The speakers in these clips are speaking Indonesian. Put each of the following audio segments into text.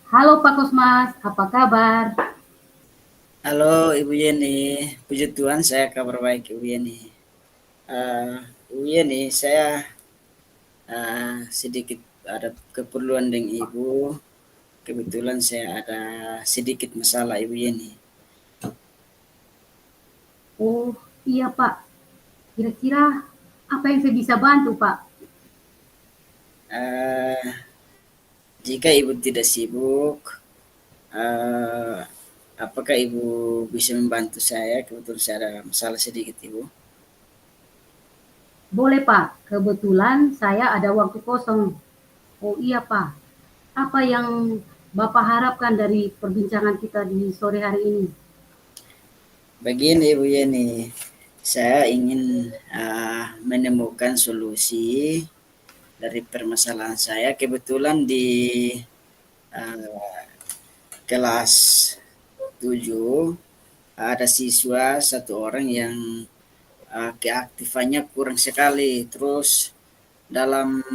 Halo Pak Kosmas, apa kabar? Halo Ibu Yeni, puji Tuhan saya kabar baik Ibu Yeni. Ibu Yeni, saya sedikit ada keperluan dengan Ibu. Kebetulan saya ada sedikit masalah Ibu Yeni. Oh iya Pak, kira-kira apa yang saya bisa bantu Pak? Eh, Jika Ibu tidak sibuk, eh, apakah Ibu bisa membantu saya? Kebetulan saya ada masalah sedikit Ibu. Boleh Pak, kebetulan saya ada waktu kosong. Oh iya Pak, apa yang Bapak harapkan dari perbincangan kita di sore hari ini? Begini Ibu Yeni, saya ingin menemukan solusi dari permasalahan saya. Kebetulan di uh, kelas 7 ada siswa satu orang yang keaktifannya kurang sekali, terus dalam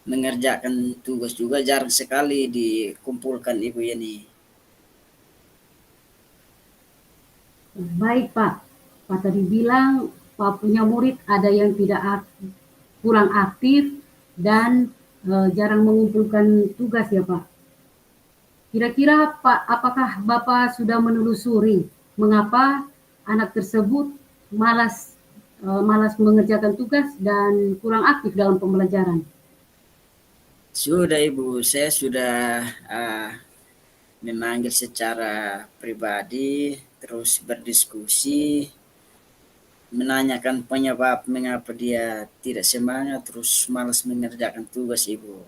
mengerjakan tugas juga jarang sekali dikumpulkan Ibu Yani. Baik Pak, Pak tadi bilang Pak punya murid ada yang kurang aktif dan jarang mengumpulkan tugas ya Pak. Kira-kira Pak, apakah Bapak sudah menelusuri mengapa anak tersebut malas malas mengerjakan tugas dan kurang aktif dalam pembelajaran? Sudah Ibu, saya sudah uh, memanggil secara pribadi, terus berdiskusi, menanyakan penyebab mengapa dia tidak semangat, terus malas mengerjakan tugas Ibu.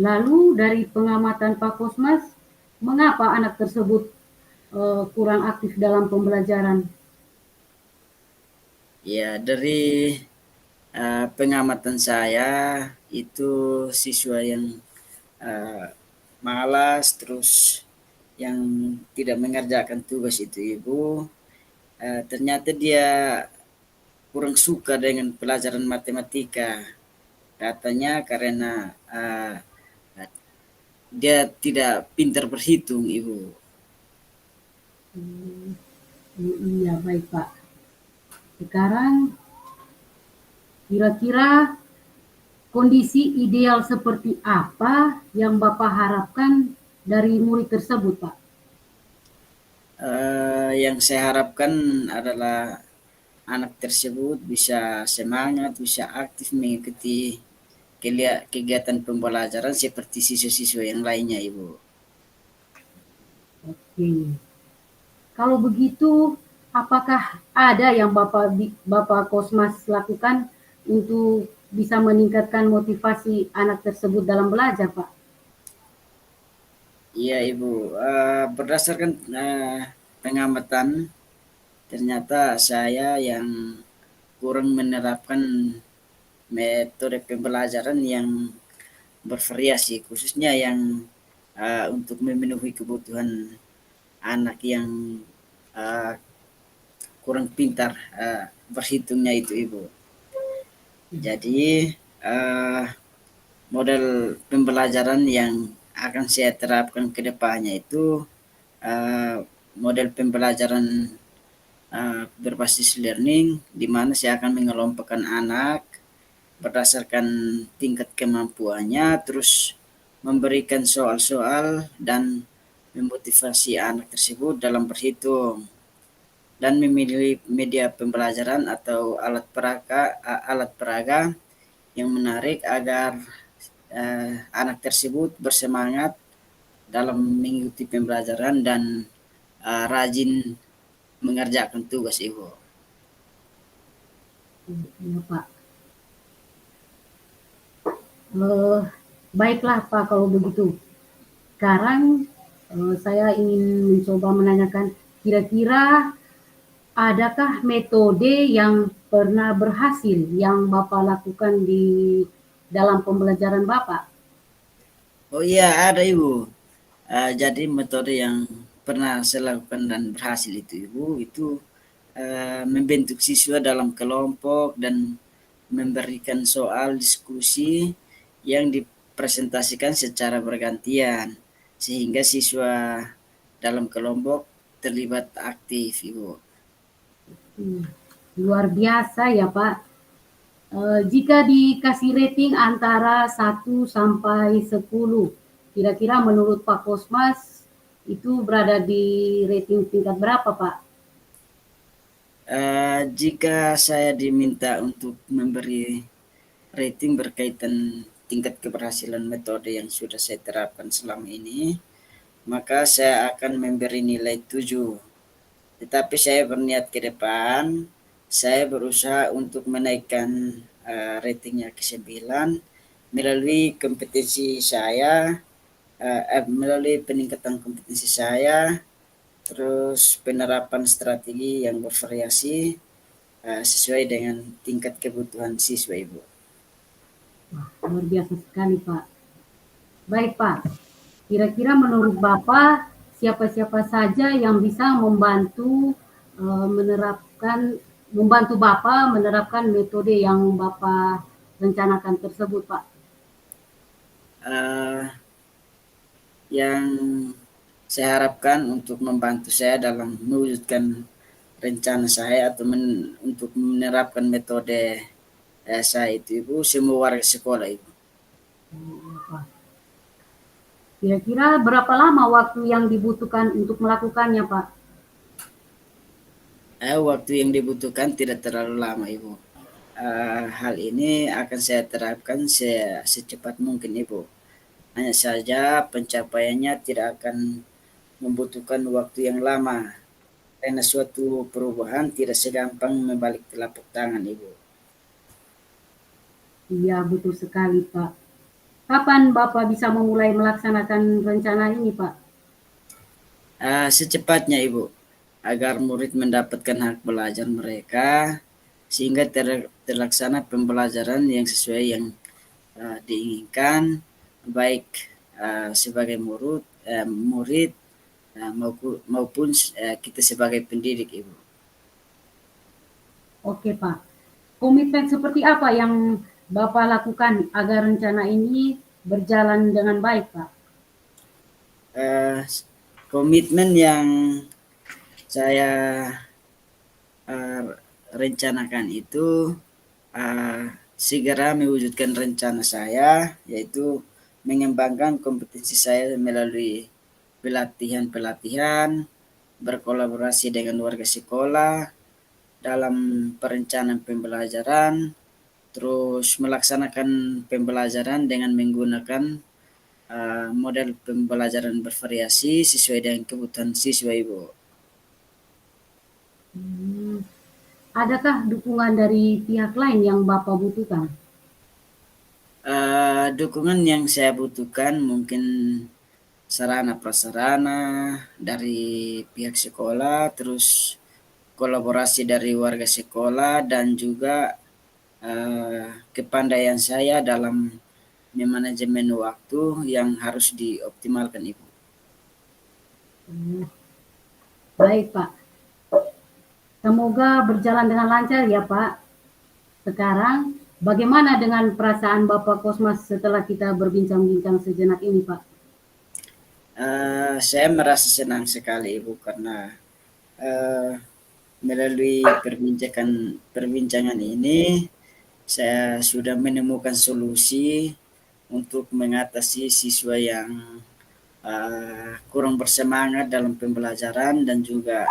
Lalu dari pengamatan Pak Kosmas, mengapa anak tersebut kurang aktif dalam pembelajaran? Ya, dari pengamatan saya itu siswa yang uh, malas, terus yang tidak mengerjakan tugas itu Ibu, ternyata dia kurang suka dengan pelajaran matematika. Katanya karena dia tidak pintar berhitung Ibu. Hmm, iya baik Pak. Sekarang kira-kira kondisi ideal seperti apa yang Bapak harapkan dari murid tersebut, Pak? Yang saya harapkan adalah anak tersebut bisa semangat, bisa aktif mengikuti kegiatan pembelajaran seperti siswa-siswa yang lainnya, Ibu. Oke. Kalau begitu, apakah ada yang Bapak Kosmas lakukan untuk bisa meningkatkan motivasi anak tersebut dalam belajar, Pak? Iya, Ibu. Berdasarkan pengamatan, ternyata saya yang kurang menerapkan metode pembelajaran yang bervariasi, khususnya yang untuk memenuhi kebutuhan anak yang uh, kurang pintar berhitungnya itu Ibu. Jadi uh, model pembelajaran yang akan saya terapkan ke depannya itu uh, model pembelajaran berbasis learning, di mana saya akan mengelompokkan anak berdasarkan tingkat kemampuannya, terus memberikan soal-soal dan memotivasi anak tersebut dalam berhitung, dan memilih media pembelajaran atau alat peraga yang menarik agar anak tersebut bersemangat dalam mengikuti pembelajaran dan rajin mengerjakan tugas Ibu. Ya, Pak. Eh, Baiklah, Pak, kalau begitu. Sekarang saya ingin mencoba menanyakan, kira-kira adakah metode yang pernah berhasil yang Bapak lakukan di dalam pembelajaran Bapak? Oh iya, ada Ibu. Jadi metode yang pernah saya lakukan dan berhasil itu Ibu, itu membentuk siswa dalam kelompok dan memberikan soal diskusi yang presentasikan secara bergantian sehingga siswa dalam kelompok terlibat aktif, Ibu. Luar biasa ya Pak. Jika dikasih rating antara 1 sampai 10, kira-kira menurut Pak Kosmas itu berada di rating tingkat berapa Pak? Jika saya diminta untuk memberi rating berkaitan tingkat keberhasilan metode yang sudah saya terapkan selama ini, maka saya akan memberi nilai 7. Tetapi saya berniat ke depan, saya berusaha untuk menaikkan ratingnya ke 9 melalui kompetensi saya, melalui peningkatan kompetensi saya, terus penerapan strategi yang bervariasi sesuai dengan tingkat kebutuhan siswa, Ibu. Luar biasa sekali Pak. Baik Pak, kira-kira menurut Bapak siapa-siapa saja yang bisa membantu membantu Bapak menerapkan metode yang Bapak rencanakan tersebut Pak? Uh, yang saya harapkan untuk membantu saya dalam mewujudkan rencana saya atau untuk menerapkan metode saya itu, Ibu, semua warga sekolah, Ibu. Kira-kira berapa lama waktu yang dibutuhkan untuk melakukannya Pak? Waktu yang dibutuhkan tidak terlalu lama, Ibu. Hal ini akan saya terapkan secepat mungkin, Ibu. Hanya saja pencapaiannya tidak akan membutuhkan waktu yang lama karena suatu perubahan tidak segampang membalik telapak tangan, Ibu. Iya, betul sekali Pak. Kapan Bapak bisa memulai melaksanakan rencana ini Pak? Secepatnya, Ibu, agar murid mendapatkan hak belajar mereka sehingga terlaksana pembelajaran yang sesuai yang diinginkan, baik sebagai murid maupun kita sebagai pendidik, Ibu. Oke Pak. Komitmen seperti apa yang Bapak lakukan agar rencana ini berjalan dengan baik Pak? Uh, Komitmen yang saya rencanakan itu segera mewujudkan rencana saya, yaitu mengembangkan kompetensi saya melalui pelatihan-pelatihan, berkolaborasi dengan warga sekolah dalam perencanaan pembelajaran, terus melaksanakan pembelajaran dengan menggunakan model pembelajaran bervariasi sesuai dengan kebutuhan siswa, Ibu. Adakah dukungan dari pihak lain yang Bapak butuhkan? Dukungan yang saya butuhkan mungkin sarana prasarana dari pihak sekolah, terus kolaborasi dari warga sekolah, dan juga kepandaian saya dalam memanajemen waktu yang harus dioptimalkan, Ibu. Baik Pak. Semoga berjalan dengan lancar ya Pak. Sekarang bagaimana dengan perasaan Bapak Kosmas setelah kita berbincang-bincang sejenak ini Pak? Saya merasa senang sekali, Ibu, karena melalui perbincangan ini saya sudah menemukan solusi untuk mengatasi siswa yang kurang bersemangat dalam pembelajaran dan juga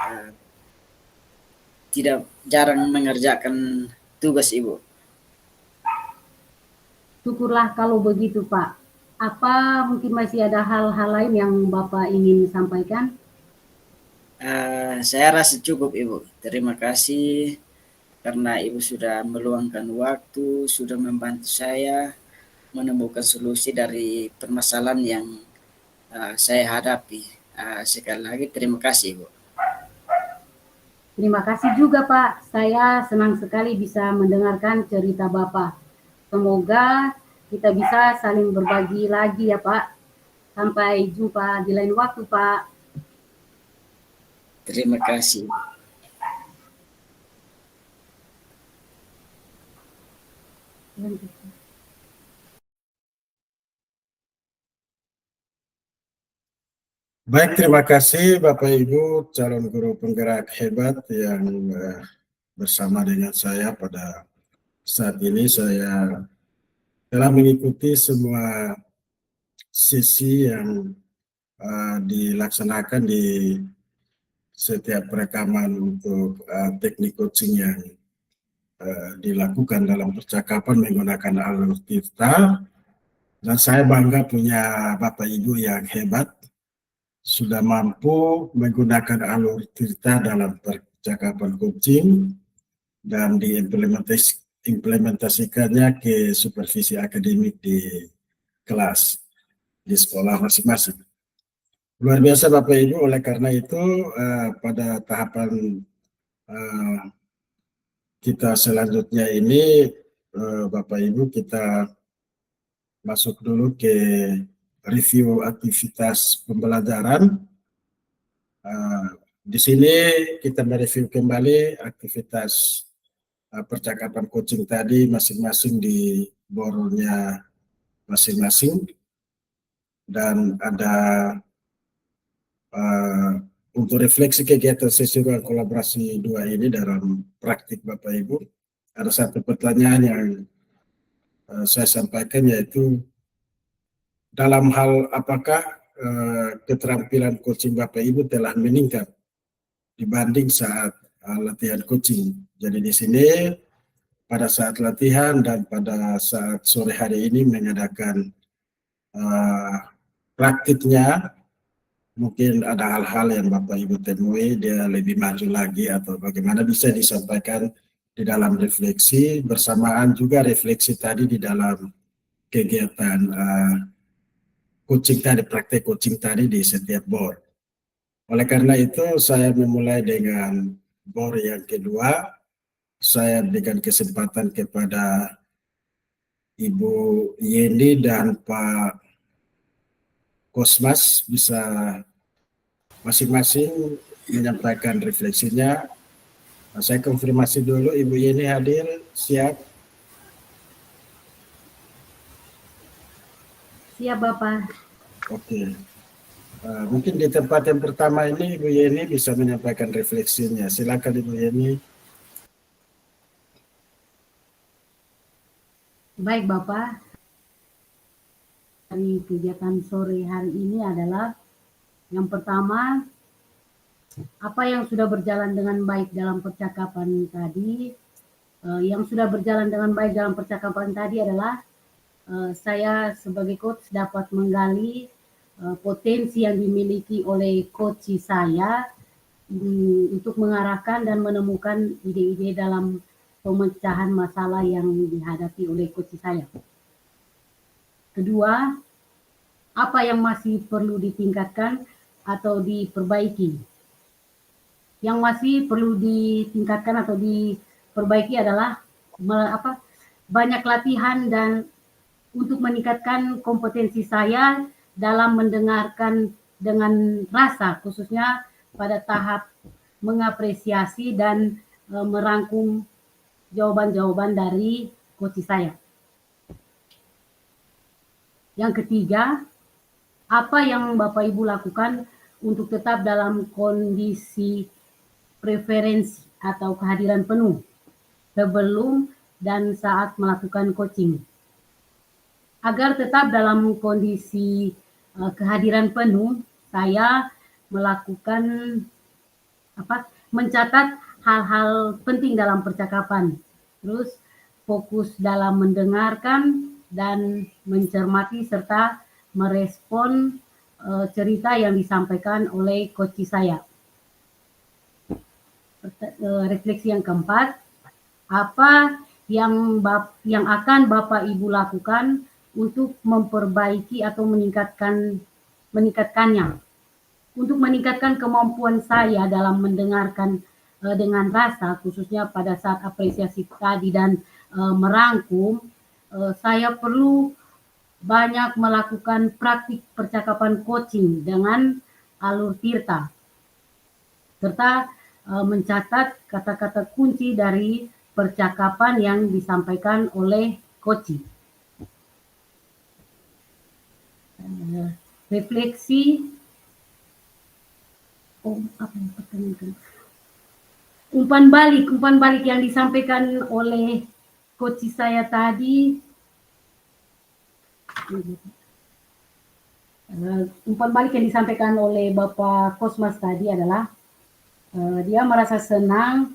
tidak jarang mengerjakan tugas, Ibu. Syukurlah kalau begitu Pak. Apa mungkin masih ada hal-hal lain yang Bapak ingin sampaikan? Saya rasa cukup, Ibu. Terima kasih karena Ibu sudah meluangkan waktu, sudah membantu saya menemukan solusi dari permasalahan yang saya hadapi. Sekali lagi terima kasih, Ibu. Terima kasih juga Pak. Saya senang sekali bisa mendengarkan cerita Bapak. Semoga kita bisa saling berbagi lagi ya Pak. Sampai jumpa di lain waktu Pak. Terima kasih. Lanjut. Baik, terima kasih Bapak Ibu calon guru penggerak hebat yang bersama dengan saya pada saat ini. Saya telah mengikuti semua sesi yang dilaksanakan di setiap rekaman untuk teknik coaching yang dilakukan dalam percakapan menggunakan alur tirta. Dan saya bangga punya Bapak Ibu yang hebat, sudah mampu menggunakan alur tirta dalam percakapan coaching dan diimplementasikannya ke supervisi akademik di kelas, di sekolah masing-masing. Luar biasa Bapak Ibu, oleh karena itu pada tahapan kita selanjutnya ini Bapak Ibu kita masuk dulu ke review aktivitas pembelajaran. Di sini kita mereview kembali aktivitas percakapan coaching tadi masing-masing di bornya masing-masing, dan ada untuk refleksi kegiatan sesi ruang kolaborasi 2 ini dalam praktik Bapak Ibu. Ada satu pertanyaan yang saya sampaikan, yaitu dalam hal apakah keterampilan coaching Bapak Ibu telah meningkat dibanding saat latihan coaching. Jadi di sini pada saat latihan dan pada saat sore hari ini mengadakan praktiknya, mungkin ada hal-hal yang Bapak Ibu temui dia lebih maju lagi atau bagaimana, bisa disampaikan di dalam refleksi, bersamaan juga refleksi tadi di dalam kegiatan coaching tadi, praktek coaching tadi di setiap bor. Oleh karena itu saya memulai dengan bor yang kedua. Saya berikan kesempatan kepada Ibu Yeni dan Pak Kosmas bisa masing-masing menyampaikan refleksinya. Saya konfirmasi dulu, Ibu Yeni hadir, siap? Siap Bapak. Oke. Mungkin di tempat yang pertama ini Ibu Yeni bisa menyampaikan refleksinya. Silakan Ibu Yeni. Baik Bapak. Dari kegiatan sore hari ini adalah yang pertama, apa yang sudah berjalan dengan baik dalam percakapan tadi. Yang sudah berjalan dengan baik dalam percakapan tadi adalah saya sebagai coach dapat menggali potensi yang dimiliki oleh coach saya untuk mengarahkan dan menemukan ide-ide dalam pemecahan masalah yang dihadapi oleh coach saya. Kedua, apa yang masih perlu ditingkatkan atau diperbaiki? Yang masih perlu ditingkatkan atau diperbaiki adalah banyak latihan dan untuk meningkatkan kompetensi saya dalam mendengarkan dengan rasa, khususnya pada tahap mengapresiasi dan merangkum jawaban-jawaban dari coach saya. Yang ketiga, apa yang Bapak Ibu lakukan untuk tetap dalam kondisi preferensi atau kehadiran penuh sebelum dan saat melakukan coaching. Agar tetap dalam kondisi kehadiran penuh, saya melakukan mencatat hal-hal penting dalam percakapan. Terus fokus dalam mendengarkan dan mencermati serta merespon cerita yang disampaikan oleh coach saya. Refleksi yang keempat, apa yang akan Bapak Ibu lakukan untuk memperbaiki atau meningkatkannya. Untuk meningkatkan kemampuan saya dalam mendengarkan dengan rasa, khususnya pada saat apresiasi tadi dan merangkum, saya perlu banyak melakukan praktik percakapan coaching dengan alur tirta, serta mencatat kata-kata kunci dari percakapan yang disampaikan oleh coach. Refleksi Apa yang pertanyakan? Umpan balik yang disampaikan oleh coach saya tadi, umpan balik yang disampaikan oleh Bapak Kosmas tadi adalah dia merasa senang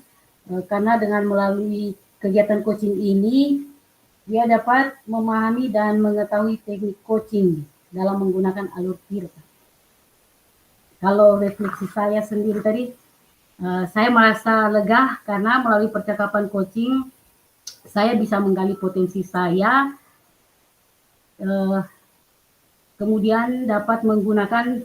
karena dengan melalui kegiatan coaching ini dia dapat memahami dan mengetahui teknik coaching dalam menggunakan alur tirta. Kalau refleksi saya sendiri tadi, saya merasa lega karena melalui percakapan coaching saya bisa menggali potensi saya, kemudian dapat menggunakan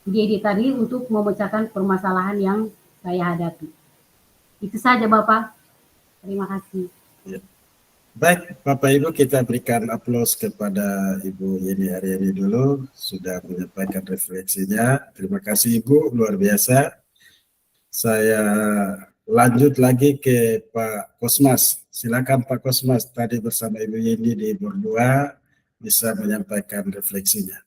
ide-ide tadi untuk memecahkan permasalahan yang saya hadapi. Itu saja Bapak. Terima kasih. Ya. Baik, Bapak Ibu, kita berikan aplaus kepada Ibu Yeni Aryani dulu, sudah menyampaikan refleksinya. Terima kasih Ibu, luar biasa. Saya lanjut lagi ke Pak Kosmas. Silakan Pak Kosmas, tadi bersama Ibu Yeni di Bor 2 bisa menyampaikan refleksinya.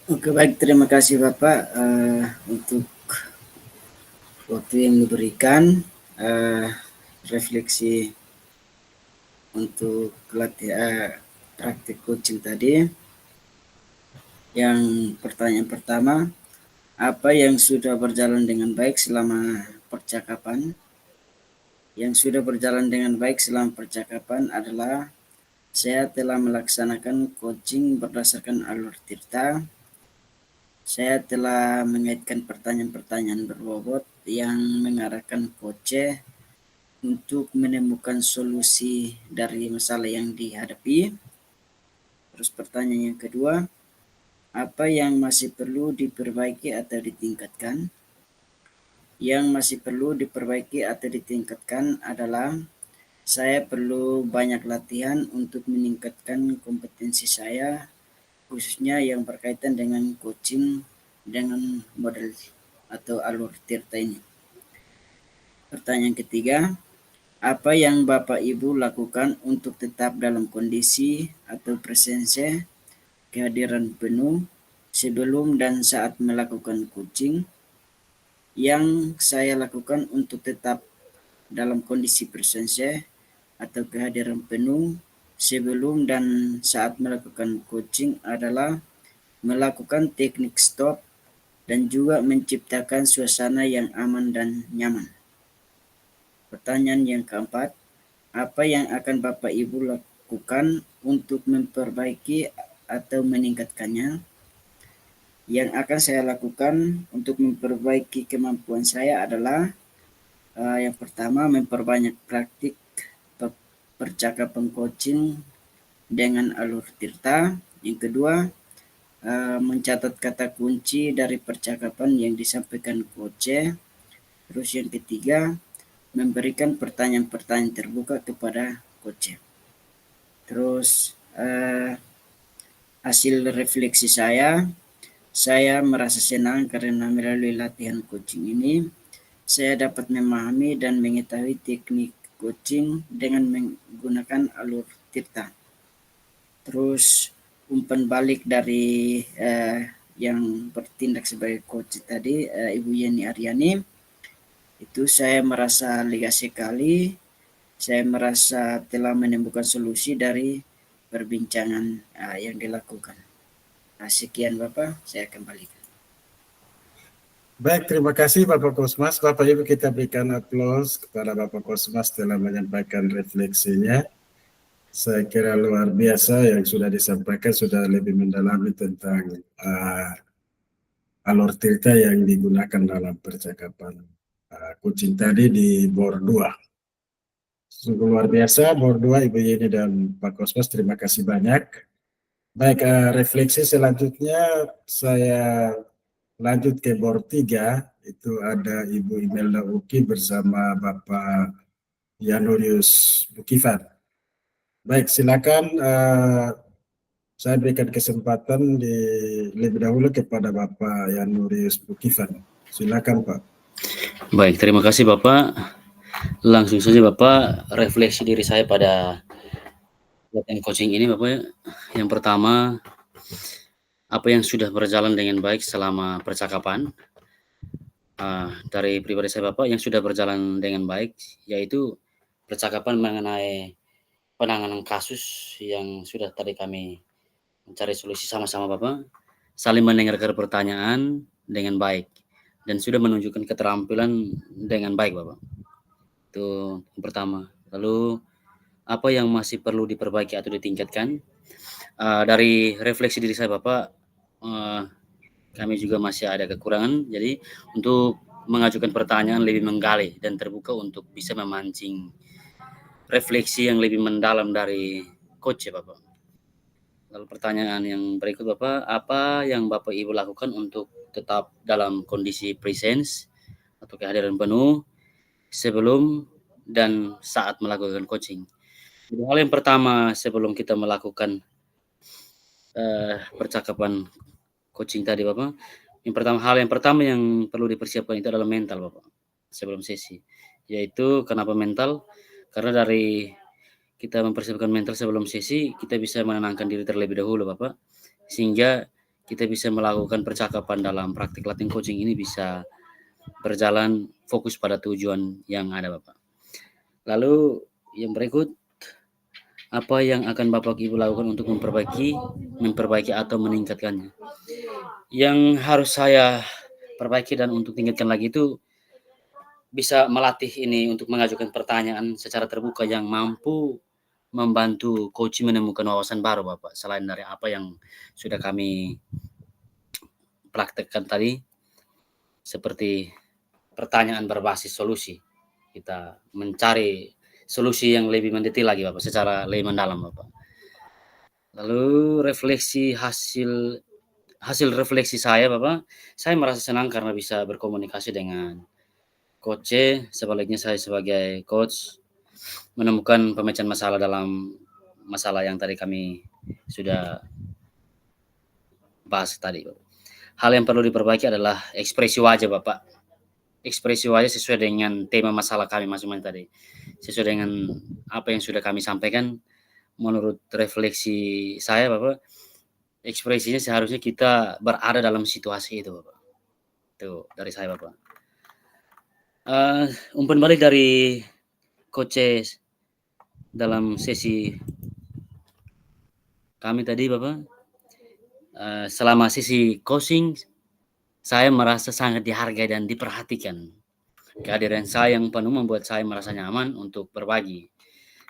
Oke, baik, terima kasih Bapak untuk waktu yang diberikan. Refleksi untuk praktik coaching tadi. Yang pertanyaan pertama, apa yang sudah berjalan dengan baik selama percakapan? Yang sudah berjalan dengan baik selama percakapan adalah saya telah melaksanakan coaching berdasarkan alur tirta. Saya telah mengaitkan pertanyaan-pertanyaan berbobot yang mengarahkan coach untuk menemukan solusi dari masalah yang dihadapi. Terus pertanyaan yang kedua, apa yang masih perlu diperbaiki atau ditingkatkan? Yang masih perlu diperbaiki atau ditingkatkan adalah saya perlu banyak latihan untuk meningkatkan kompetensi saya, khususnya yang berkaitan dengan coaching dengan model atau alur tirta ini. Pertanyaan ketiga, apa yang Bapak Ibu lakukan untuk tetap dalam kondisi atau presensi kehadiran penuh sebelum dan saat melakukan coaching? Yang saya lakukan untuk tetap dalam kondisi presensi atau kehadiran penuh sebelum dan saat melakukan coaching adalah melakukan teknik stop dan juga menciptakan suasana yang aman dan nyaman. Pertanyaan yang keempat, apa yang akan Bapak Ibu lakukan untuk memperbaiki atau meningkatkannya? Yang akan saya lakukan untuk memperbaiki kemampuan saya adalah yang pertama, memperbanyak praktik percakapan coaching dengan alur tirta. Yang kedua, mencatat kata kunci dari percakapan yang disampaikan coach. Terus yang ketiga, memberikan pertanyaan-pertanyaan terbuka kepada coach. Terus hasil refleksi saya merasa senang karena melalui latihan coaching ini saya dapat memahami dan mengetahui teknik coaching dengan menggunakan alur tirta. Terus umpan balik dari yang bertindak sebagai coach tadi, Ibu Yeni Aryani, itu saya merasa lega sekali. Saya merasa telah menemukan solusi dari perbincangan yang dilakukan. Sekian Bapak, saya kembalikan. Baik, terima kasih Bapak Kosmas. Bapak Ibu, kita berikan aplaus kepada Bapak Kosmas telah menyampaikan refleksinya. Saya kira luar biasa yang sudah disampaikan, sudah lebih mendalami tentang alur tirta yang digunakan dalam percakapan coaching tadi di Bor 2. Sungguh luar biasa, Bor 2, Ibu Yeni dan Pak Kosmas, terima kasih banyak. Baik, refleksi selanjutnya saya lanjut ke Bor 3, itu ada Ibu Imelda Uki bersama Bapak Yanurius Bukifan. Baik, silakan saya berikan kesempatan lebih dahulu kepada Bapak Yanurius Bukifan. Silakan Pak. Baik, terima kasih Bapak. Langsung saja Bapak, refleksi diri saya pada latihan coaching ini Bapak. Yang pertama, apa yang sudah berjalan dengan baik selama percakapan. Dari pribadi saya Bapak, yang sudah berjalan dengan baik yaitu percakapan mengenai penanganan kasus yang sudah tadi kami mencari solusi sama-sama Bapak, saling mendengarkan pertanyaan dengan baik dan sudah menunjukkan keterampilan dengan baik Bapak. Itu yang pertama. Lalu apa yang masih perlu diperbaiki atau ditingkatkan? Dari refleksi diri saya Bapak, kami juga masih ada kekurangan. Jadi untuk mengajukan pertanyaan lebih menggali dan terbuka untuk bisa memancing refleksi yang lebih mendalam dari coach ya Bapak. Lalu pertanyaan yang berikut Bapak, apa yang Bapak Ibu lakukan untuk tetap dalam kondisi presence atau kehadiran penuh sebelum dan saat melakukan coaching? Jadi hal yang pertama sebelum kita melakukan percakapan coaching tadi Bapak, hal yang pertama yang perlu dipersiapkan itu adalah mental Bapak sebelum sesi. Yaitu kenapa mental? Karena dari kita mempersiapkan mental sebelum sesi, kita bisa menenangkan diri terlebih dahulu Bapak, sehingga kita bisa melakukan percakapan dalam praktik latihan coaching ini bisa berjalan fokus pada tujuan yang ada Bapak. Lalu yang berikut, apa yang akan Bapak Ibu lakukan untuk memperbaiki atau meningkatkannya? Yang harus saya perbaiki dan untuk tingkatkan lagi itu bisa melatih ini untuk mengajukan pertanyaan secara terbuka yang mampu membantu coach menemukan wawasan baru Bapak, selain dari apa yang sudah kami praktekkan tadi, seperti pertanyaan berbasis solusi. Kita mencari solusi yang lebih mendetail lagi Bapak, secara lebih mendalam Bapak. Lalu hasil refleksi saya Bapak, saya merasa senang karena bisa berkomunikasi dengan coach. Sebaliknya saya sebagai coach menemukan pemecahan masalah dalam masalah yang tadi kami sudah bahas tadi. Hal yang perlu diperbaiki adalah ekspresi wajah Bapak. Ekspresi wajah sesuai dengan tema masalah kami masing-masing tadi. Sesuai dengan apa yang sudah kami sampaikan, menurut refleksi saya Bapak, ekspresinya seharusnya kita berada dalam situasi itu Bapak. Itu dari saya Bapak. Umpan balik dari coaches dalam sesi kami tadi Bapak, selama sesi coaching saya merasa sangat dihargai dan diperhatikan. Kehadiran saya yang penuh membuat saya merasa nyaman untuk berbagi.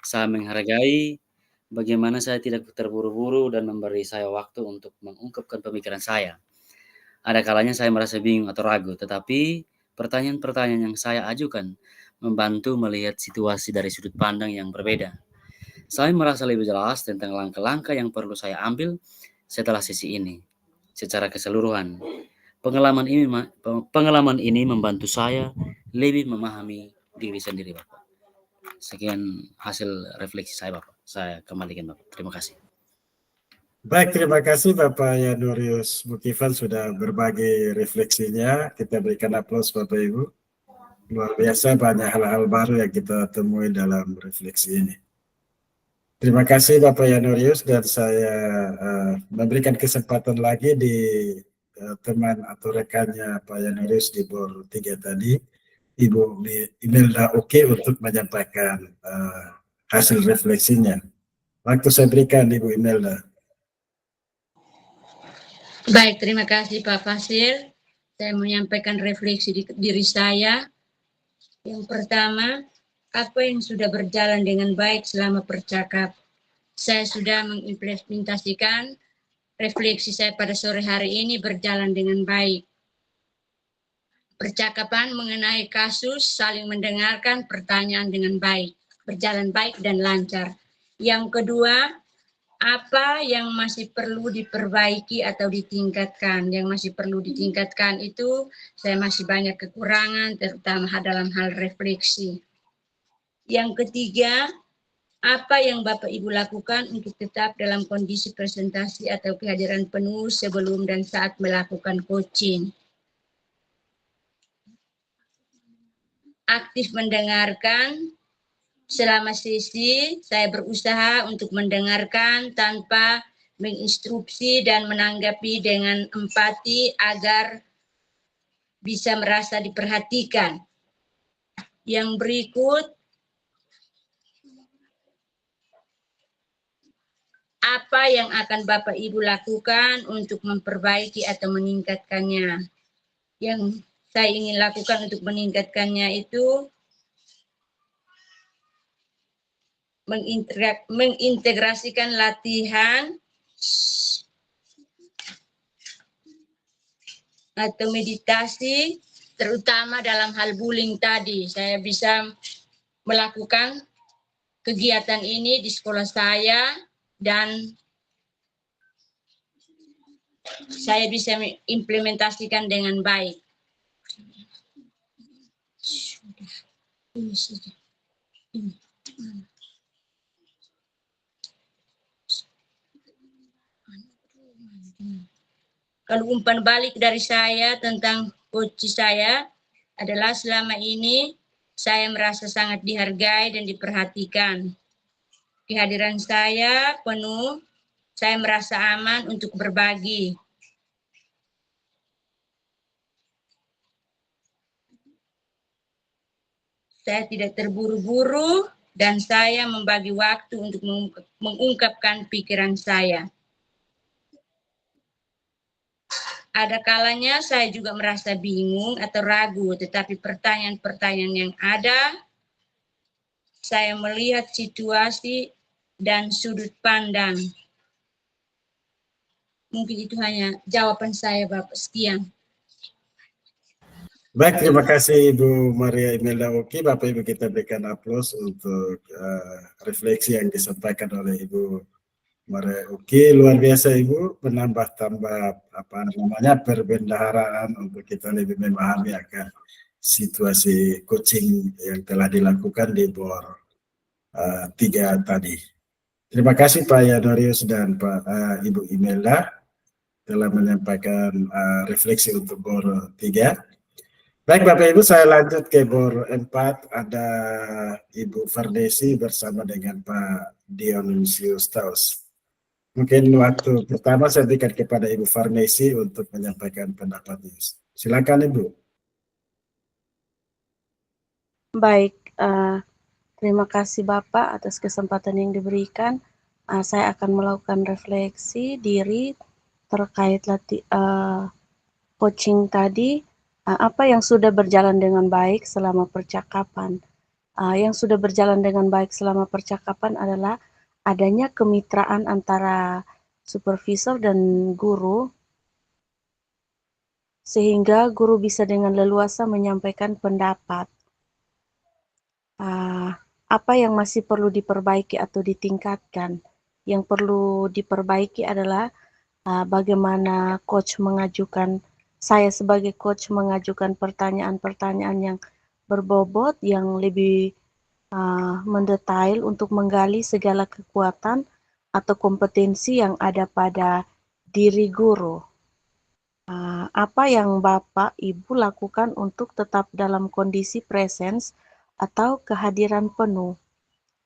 Saya menghargai bagaimana saya tidak terburu-buru dan memberi saya waktu untuk mengungkapkan pemikiran saya. Ada kalanya saya merasa bingung atau ragu, tetapi pertanyaan-pertanyaan yang saya ajukan membantu melihat situasi dari sudut pandang yang berbeda. Saya merasa lebih jelas tentang langkah-langkah yang perlu saya ambil setelah sesi ini. Secara keseluruhan, pengalaman ini membantu saya lebih memahami diri sendiri Bapak. Sekian hasil refleksi saya Bapak. Saya kembalikan Bapak. Terima kasih. Baik, terima kasih Bapak Yanurius Mukifan sudah berbagi refleksinya. Kita berikan aplaus Bapak Ibu. Luar biasa banyak hal-hal baru yang kita temui dalam refleksi ini. Terima kasih Bapak Yanurius, dan saya memberikan kesempatan lagi di teman atau rekannya Pak Yanurius di BOR 3 tadi, Ibu Imelda Oke, untuk menyampaikan hasil refleksinya. Waktu saya berikan Ibu Imelda. Baik, terima kasih Pak Fasil. Saya menyampaikan refleksi di diri saya. Yang pertama, apa yang sudah berjalan dengan baik selama percakap. Saya sudah mengimplementasikan refleksi saya pada sore hari ini berjalan dengan baik. Percakapan mengenai kasus, saling mendengarkan pertanyaan dengan baik, berjalan baik dan lancar. Yang kedua, apa yang masih perlu diperbaiki atau ditingkatkan? Yang masih perlu ditingkatkan itu saya masih banyak kekurangan, terutama dalam hal refleksi. Yang ketiga, apa yang Bapak Ibu lakukan untuk tetap dalam kondisi presentasi atau kehadiran penuh sebelum dan saat melakukan coaching? Aktif mendengarkan. Selama sesi, saya berusaha untuk mendengarkan tanpa menginstruksi dan menanggapi dengan empati agar bisa merasa diperhatikan. Yang berikut, apa yang akan Bapak Ibu lakukan untuk memperbaiki atau meningkatkannya? Yang saya ingin lakukan untuk meningkatkannya itu mengintegrasikan latihan atau meditasi, terutama dalam hal bullying tadi. Saya bisa melakukan kegiatan ini di sekolah saya dan saya bisa mengimplementasikan dengan baik. Kalau umpan balik dari saya tentang coach saya adalah selama ini saya merasa sangat dihargai dan diperhatikan. Kehadiran saya penuh, saya merasa aman untuk berbagi. Saya tidak terburu-buru dan saya membagi waktu untuk mengungkapkan pikiran saya. Ada kalanya saya juga merasa bingung atau ragu, tetapi pertanyaan-pertanyaan yang ada, saya melihat situasi dan sudut pandang. Mungkin itu hanya jawaban saya, Bapak. Sekian. Baik, terima kasih Ibu Maria Imelda Oki. Bapak Ibu kita berikan aplaus untuk refleksi yang disampaikan oleh Ibu Maria Oki. Luar biasa Ibu, menambah-tambah perbendaharaan untuk kita lebih memahami akan situasi coaching yang telah dilakukan di BOR 3 tadi. Terima kasih Pak Yanorius dan Ibu Imelda telah menyampaikan refleksi untuk BOR 3. Baik Bapak Ibu, saya lanjut ke BOR 4. Ada Ibu Fardesi bersama dengan Pak Dionysius Taus. Mungkin waktu pertama saya berikan kepada Ibu Fardesi untuk menyampaikan pendapatnya. Silakan Ibu. Baik, terima kasih Bapak atas kesempatan yang diberikan. Saya akan melakukan refleksi diri terkait coaching tadi. Apa yang sudah berjalan dengan baik selama percakapan. Yang sudah berjalan dengan baik selama percakapan adalah adanya kemitraan antara supervisor dan guru, sehingga guru bisa dengan leluasa menyampaikan pendapat. Apa yang masih perlu diperbaiki atau ditingkatkan? Yang perlu diperbaiki adalah bagaimana coach mengajukan, saya sebagai coach mengajukan pertanyaan-pertanyaan yang berbobot, yang lebih mendetail untuk menggali segala kekuatan atau kompetensi yang ada pada diri guru. Apa yang Bapak Ibu lakukan untuk tetap dalam kondisi presence atau kehadiran penuh,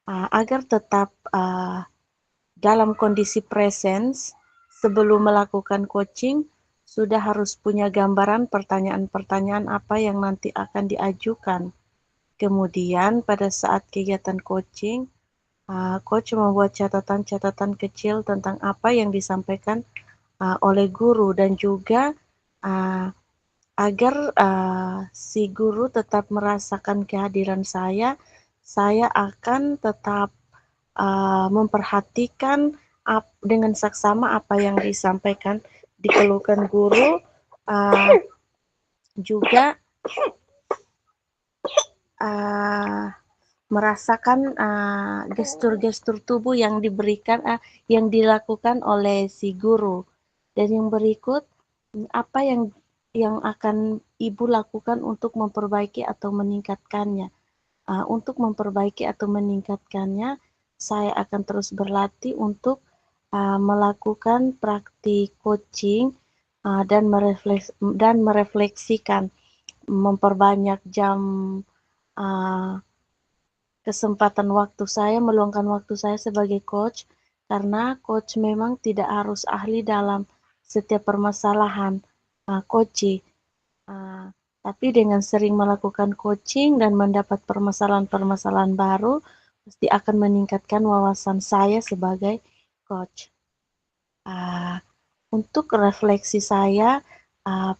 agar tetap dalam kondisi presence sebelum melakukan coaching, sudah harus punya gambaran pertanyaan-pertanyaan apa yang nanti akan diajukan. Kemudian pada saat kegiatan coaching, coach membuat catatan-catatan kecil tentang apa yang disampaikan oleh guru, dan juga agar si guru tetap merasakan kehadiran saya akan tetap memperhatikan dengan saksama apa yang disampaikan, dikeluhkan guru, juga merasakan gestur-gestur tubuh yang diberikan, yang dilakukan oleh si guru. Dan yang berikut, apa yang akan Ibu lakukan untuk memperbaiki atau meningkatkannya. Untuk memperbaiki atau meningkatkannya, saya akan terus berlatih untuk melakukan praktik coaching dan merefleksikan, memperbanyak jam kesempatan waktu saya, meluangkan waktu saya sebagai coach karena coach memang tidak harus ahli dalam setiap permasalahan coaching. Tapi dengan sering melakukan coaching dan mendapat permasalahan-permasalahan baru, pasti akan meningkatkan wawasan saya sebagai coach. Untuk refleksi saya,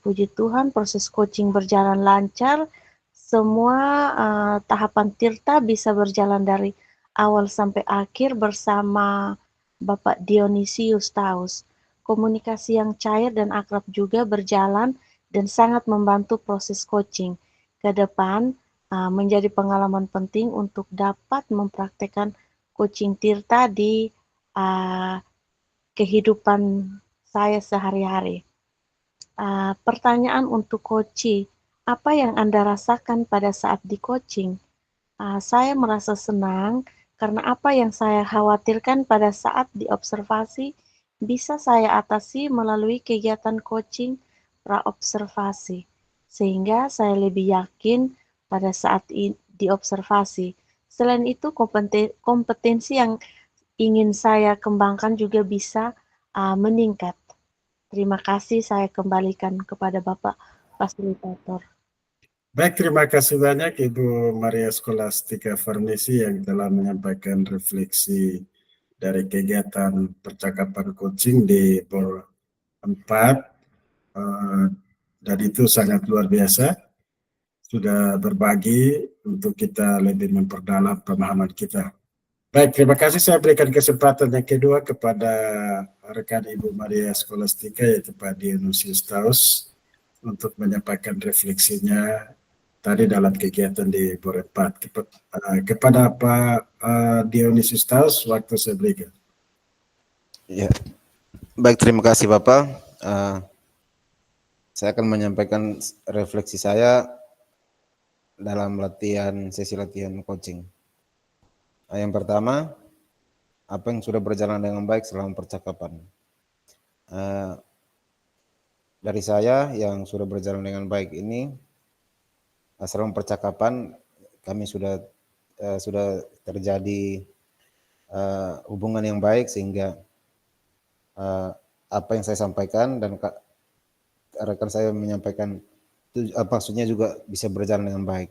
puji Tuhan proses coaching berjalan lancar, semua tahapan Tirta bisa berjalan dari awal sampai akhir bersama Bapak Dionisius Taus. Komunikasi yang cair dan akrab juga berjalan dan sangat membantu proses coaching. Ke depan menjadi pengalaman penting untuk dapat mempraktekkan coaching Tirta di kehidupan saya sehari-hari. Pertanyaan untuk coaching, apa yang Anda rasakan pada saat di coaching? Saya merasa senang karena apa yang saya khawatirkan pada saat diobservasi bisa saya atasi melalui kegiatan coaching praobservasi, sehingga saya lebih yakin pada saat diobservasi. Selain itu, kompetensi yang ingin saya kembangkan juga bisa meningkat. Terima kasih, saya kembalikan kepada Bapak Fasilitator. Baik, terima kasih banyak Ibu Maria Scholastica Farnese yang telah menyampaikan refleksi dari kegiatan percakapan coaching di BOR 4, dan itu sangat luar biasa, sudah berbagi untuk kita lebih memperdalam pemahaman kita. Baik, terima kasih. Saya berikan kesempatan yang kedua kepada rekan Ibu Maria Scholastica, yaitu Pak Dionisius Taus, untuk menyampaikan refleksinya tadi dalam kegiatan di BOR 4. Kepada Pak Dionisius Taus, waktu saya berikan. Ya, baik, terima kasih Bapak. Saya akan menyampaikan refleksi saya dalam sesi latihan coaching. Yang pertama, apa yang sudah berjalan dengan baik selama percakapan. Dari saya yang sudah berjalan dengan baik ini, selama percakapan kami sudah terjadi hubungan yang baik, sehingga apa yang saya sampaikan dan rekan saya menyampaikan itu maksudnya juga bisa berjalan dengan baik,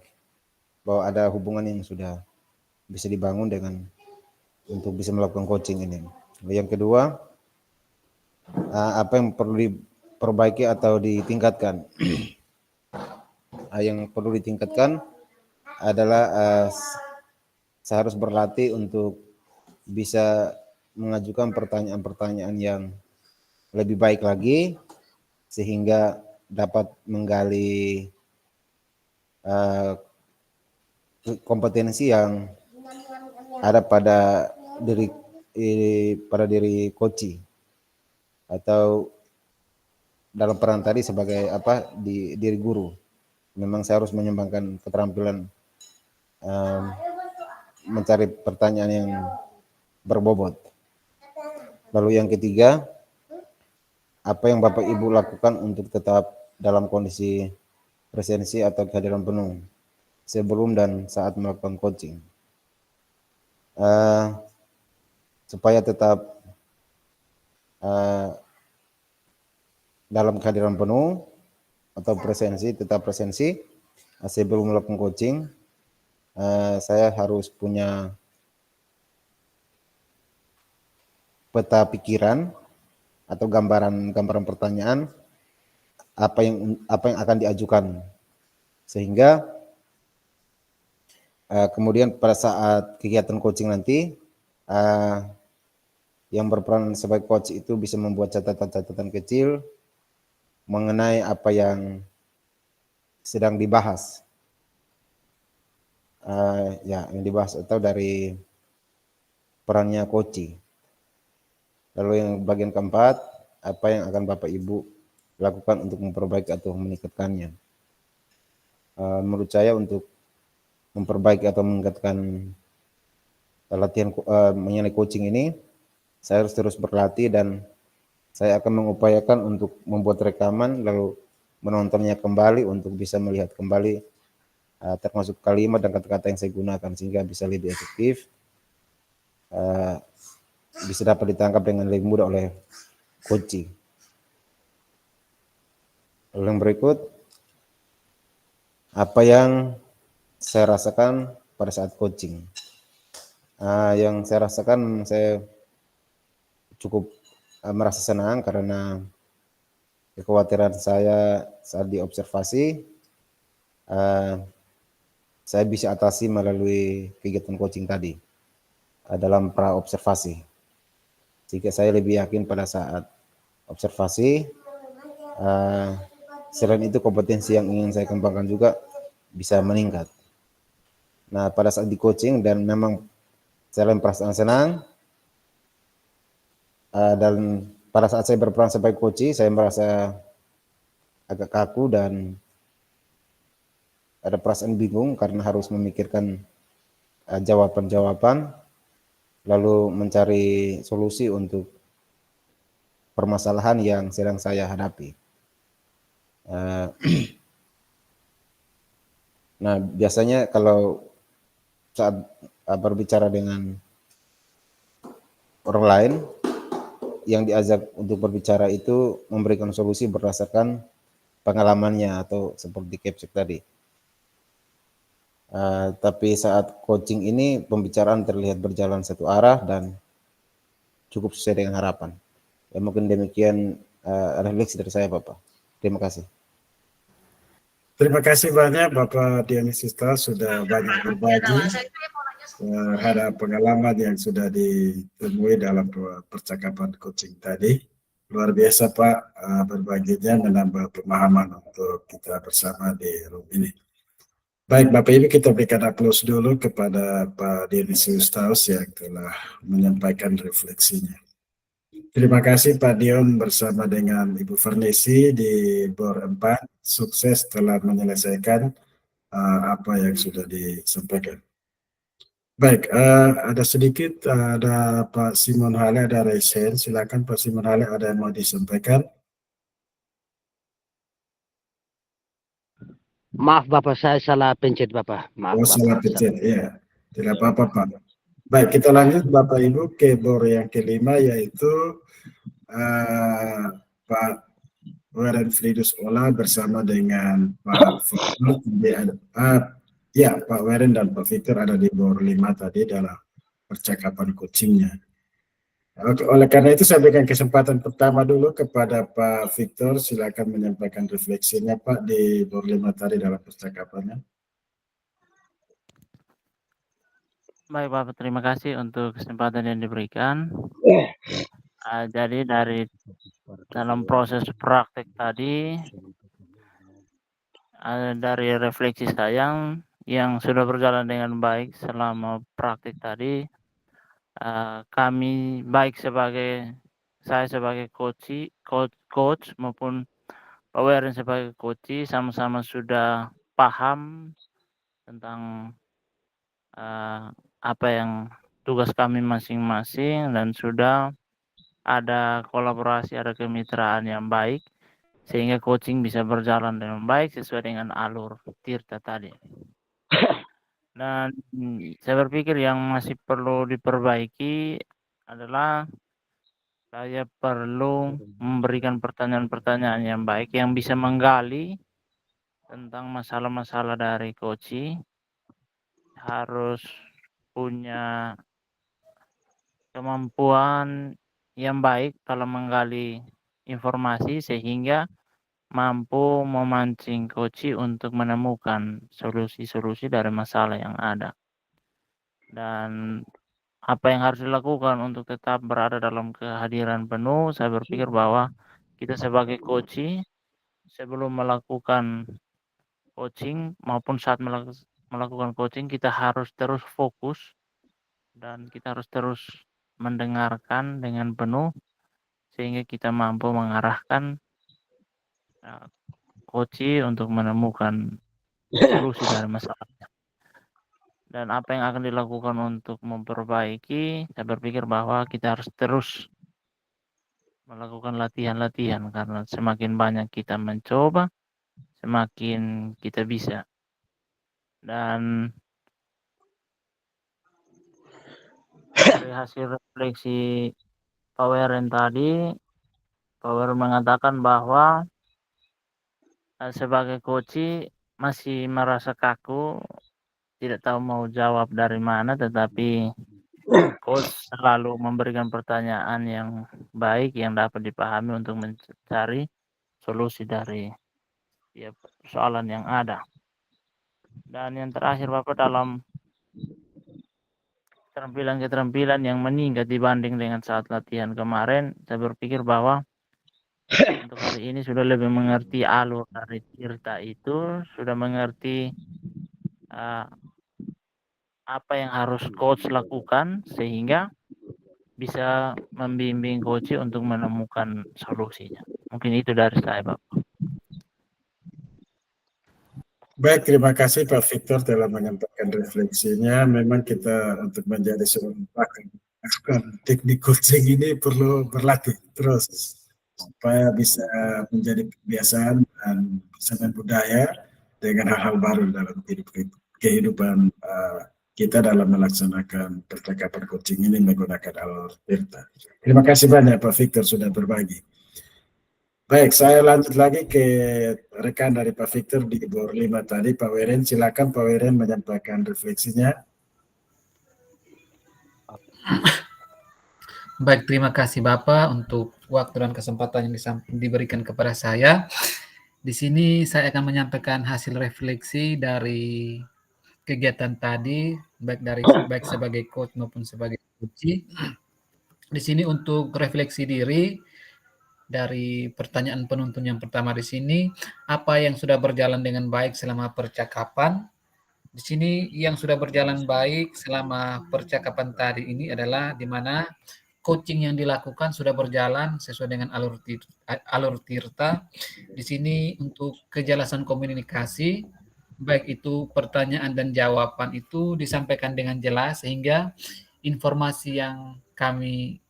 bahwa ada hubungan yang sudah bisa dibangun untuk bisa melakukan coaching ini. Yang kedua, apa yang perlu diperbaiki atau ditingkatkan. Yang perlu ditingkatkan adalah saya harus berlatih untuk bisa mengajukan pertanyaan-pertanyaan yang lebih baik lagi, sehingga dapat menggali kompetensi yang ada pada diri coach, atau dalam peran tadi sebagai diri guru. Memang saya harus mengembangkan keterampilan mencari pertanyaan yang berbobot. Lalu yang ketiga, apa yang Bapak Ibu lakukan untuk tetap dalam kondisi presensi atau kehadiran penuh sebelum dan saat melakukan coaching, supaya tetap dalam kehadiran penuh atau tetap presensi sebelum melakukan coaching. Saya harus punya peta pikiran atau gambaran pertanyaan apa yang akan diajukan, sehingga kemudian pada saat kegiatan coaching nanti yang berperan sebagai coach itu bisa membuat catatan-catatan kecil mengenai apa yang sedang dibahas, yang dibahas atau dari perannya coach. Lalu yang bagian keempat, apa yang akan Bapak Ibu lakukan untuk memperbaiki atau meningkatkannya. Menurut saya untuk memperbaiki atau meningkatkan latihan mengenai coaching ini, saya harus terus berlatih, dan saya akan mengupayakan untuk membuat rekaman lalu menontonnya kembali untuk bisa melihat kembali termasuk kalimat dan kata-kata yang saya gunakan, sehingga bisa lebih efektif bisa dapat ditangkap dengan lebih mudah oleh coaching. Lalu yang berikut, apa yang saya rasakan pada saat coaching? Yang saya rasakan, saya cukup merasa senang karena kekhawatiran saya saat diobservasi, saya bisa atasi melalui kegiatan coaching tadi dalam pra observasi. Jika saya lebih yakin pada saat observasi, selain itu kompetensi yang ingin saya kembangkan juga bisa meningkat. Nah, pada saat di coaching dan memang selain perasaan senang, dan pada saat saya berperan sebagai coach, saya merasa agak kaku dan ada perasaan bingung karena harus memikirkan jawaban-jawaban, lalu mencari solusi untuk permasalahan yang sedang saya hadapi. Nah, biasanya kalau saat berbicara dengan orang lain, yang diajak untuk berbicara itu memberikan solusi berdasarkan pengalamannya atau seperti capsule tadi. Tapi saat coaching ini pembicaraan terlihat berjalan satu arah dan cukup sesuai dengan harapan. Ya mungkin demikian refleksi dari saya, Bapak. Terima kasih. Terima kasih banyak Bapak Dionysius sudah banyak berbagi terhadap pengalaman yang sudah ditemui dalam percakapan coaching tadi. Luar biasa Pak, berbaginya menambah pemahaman untuk kita bersama di room ini. Baik Bapak Ibu, kita berikan aplaus dulu kepada Pak Dionysius yang telah menyampaikan refleksinya. Terima kasih Pak Dion bersama dengan Ibu Fernesi di BOR 4, sukses telah menyelesaikan apa yang sudah disampaikan. Baik, ada sedikit, ada Pak Simon Hale, ada raise hand. Silakan Pak Simon Hale, ada yang mau disampaikan? Maaf Bapak, saya salah pencet Bapak. Maaf Bapak. Salah pencet, ya. Tidak apa-apa Pak. Baik, kita lanjut Bapak Ibu ke BOR yang kelima, yaitu Pak Weren Fridus Ola bersama dengan Pak Victor. Pak Weren dan Pak Victor ada di BOR 5 tadi dalam percakapan coachingnya. Oke, oleh karena itu saya berikan kesempatan pertama dulu kepada Pak Victor, silakan menyampaikan refleksinya Pak di BOR 5 tadi dalam percakapannya. Baik Bapak, terima kasih untuk kesempatan yang diberikan. Jadi dari dalam proses praktek tadi, dari refleksi saya yang sudah berjalan dengan baik selama praktek tadi, kami baik saya sebagai coach maupun Pak Weren sebagai coach sama-sama sudah paham tentang apa yang tugas kami masing-masing dan sudah ada kolaborasi, ada kemitraan yang baik sehingga coaching bisa berjalan dengan baik sesuai dengan alur Tirta tadi. Dan saya berpikir yang masih perlu diperbaiki adalah saya perlu memberikan pertanyaan-pertanyaan yang baik yang bisa menggali tentang masalah-masalah dari coaching. Harus punya kemampuan yang baik kalau menggali informasi sehingga mampu memancing coach untuk menemukan solusi-solusi dari masalah yang ada. Dan apa yang harus dilakukan untuk tetap berada dalam kehadiran penuh, saya berpikir bahwa kita sebagai coach sebelum melakukan coaching maupun saat melakukan coaching kita harus terus fokus dan kita harus terus mendengarkan dengan penuh sehingga kita mampu mengarahkan coach untuk menemukan solusi dari masalahnya. Dan apa yang akan dilakukan untuk memperbaiki, saya berpikir bahwa kita harus terus melakukan latihan-latihan karena semakin banyak kita mencoba, semakin kita bisa. Dan Dari hasil refleksi Pak Weren tadi, Pak Weren mengatakan bahwa sebagai coach masih merasa kaku, tidak tahu mau jawab dari mana, tetapi coach selalu memberikan pertanyaan yang baik yang dapat dipahami untuk mencari solusi dari persoalan yang ada. Dan yang terakhir Bapak, dalam keterampilan-keterampilan yang meningkat dibanding dengan saat latihan kemarin, saya berpikir bahwa untuk hari ini sudah lebih mengerti alur dari Tirta itu, sudah mengerti apa yang harus coach lakukan sehingga bisa membimbing coach untuk menemukan solusinya. Mungkin itu dari saya, Bapak. Baik, terima kasih Pak Victor telah menyampaikan refleksinya. Memang kita untuk menjadi seorang pakar teknik coaching ini perlu berlatih terus supaya bisa menjadi kebiasaan dan bisa budaya dengan hal-hal baru dalam kehidupan kita dalam melaksanakan percakapan coaching ini menggunakan alur Tirta. Terima kasih banyak Pak Victor sudah berbagi. Baik, saya lanjut lagi ke rekan dari Pak Victor di Bor 5 tadi, Pak Weren. Silakan Pak Weren menyampaikan refleksinya. Baik, terima kasih Bapak untuk waktu dan kesempatan yang diberikan kepada saya. Di sini saya akan menyampaikan hasil refleksi dari kegiatan tadi, baik sebagai coach maupun sebagai coach. Di sini untuk refleksi diri, dari pertanyaan penuntun yang pertama di sini, apa yang sudah berjalan dengan baik selama percakapan? Di sini yang sudah berjalan baik selama percakapan tadi ini adalah di mana coaching yang dilakukan sudah berjalan sesuai dengan alur Tirta. Di sini untuk kejelasan komunikasi, baik itu pertanyaan dan jawaban itu disampaikan dengan jelas sehingga informasi yang kami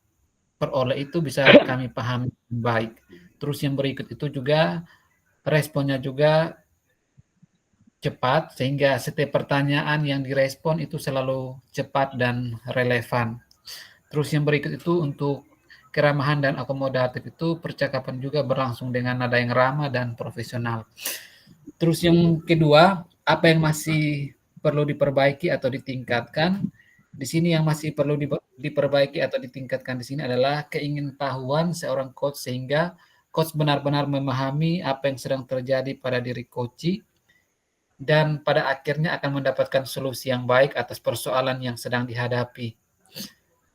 peroleh itu bisa kami pahami baik. Terus yang berikut itu juga responnya juga cepat sehingga setiap pertanyaan yang direspon itu selalu cepat dan relevan. Terus yang berikut itu untuk keramahan dan akomodatif itu percakapan juga berlangsung dengan nada yang ramah dan profesional. Terus yang kedua, apa yang masih perlu diperbaiki atau ditingkatkan? Di sini yang masih perlu diperbaiki atau ditingkatkan di sini adalah keingintahuan seorang coach sehingga coach benar-benar memahami apa yang sedang terjadi pada diri coach dan pada akhirnya akan mendapatkan solusi yang baik atas persoalan yang sedang dihadapi.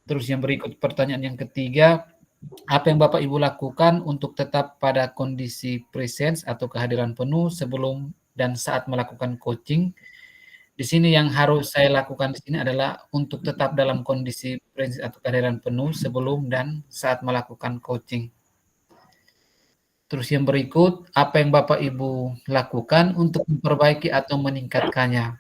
Terus yang berikut pertanyaan yang ketiga, apa yang Bapak Ibu lakukan untuk tetap pada kondisi presence atau kehadiran penuh sebelum dan saat melakukan coaching? Di sini yang harus saya lakukan di sini adalah untuk tetap dalam kondisi presence atau kehadiran penuh sebelum dan saat melakukan coaching. Terus yang berikut, apa yang Bapak Ibu lakukan untuk memperbaiki atau meningkatkannya?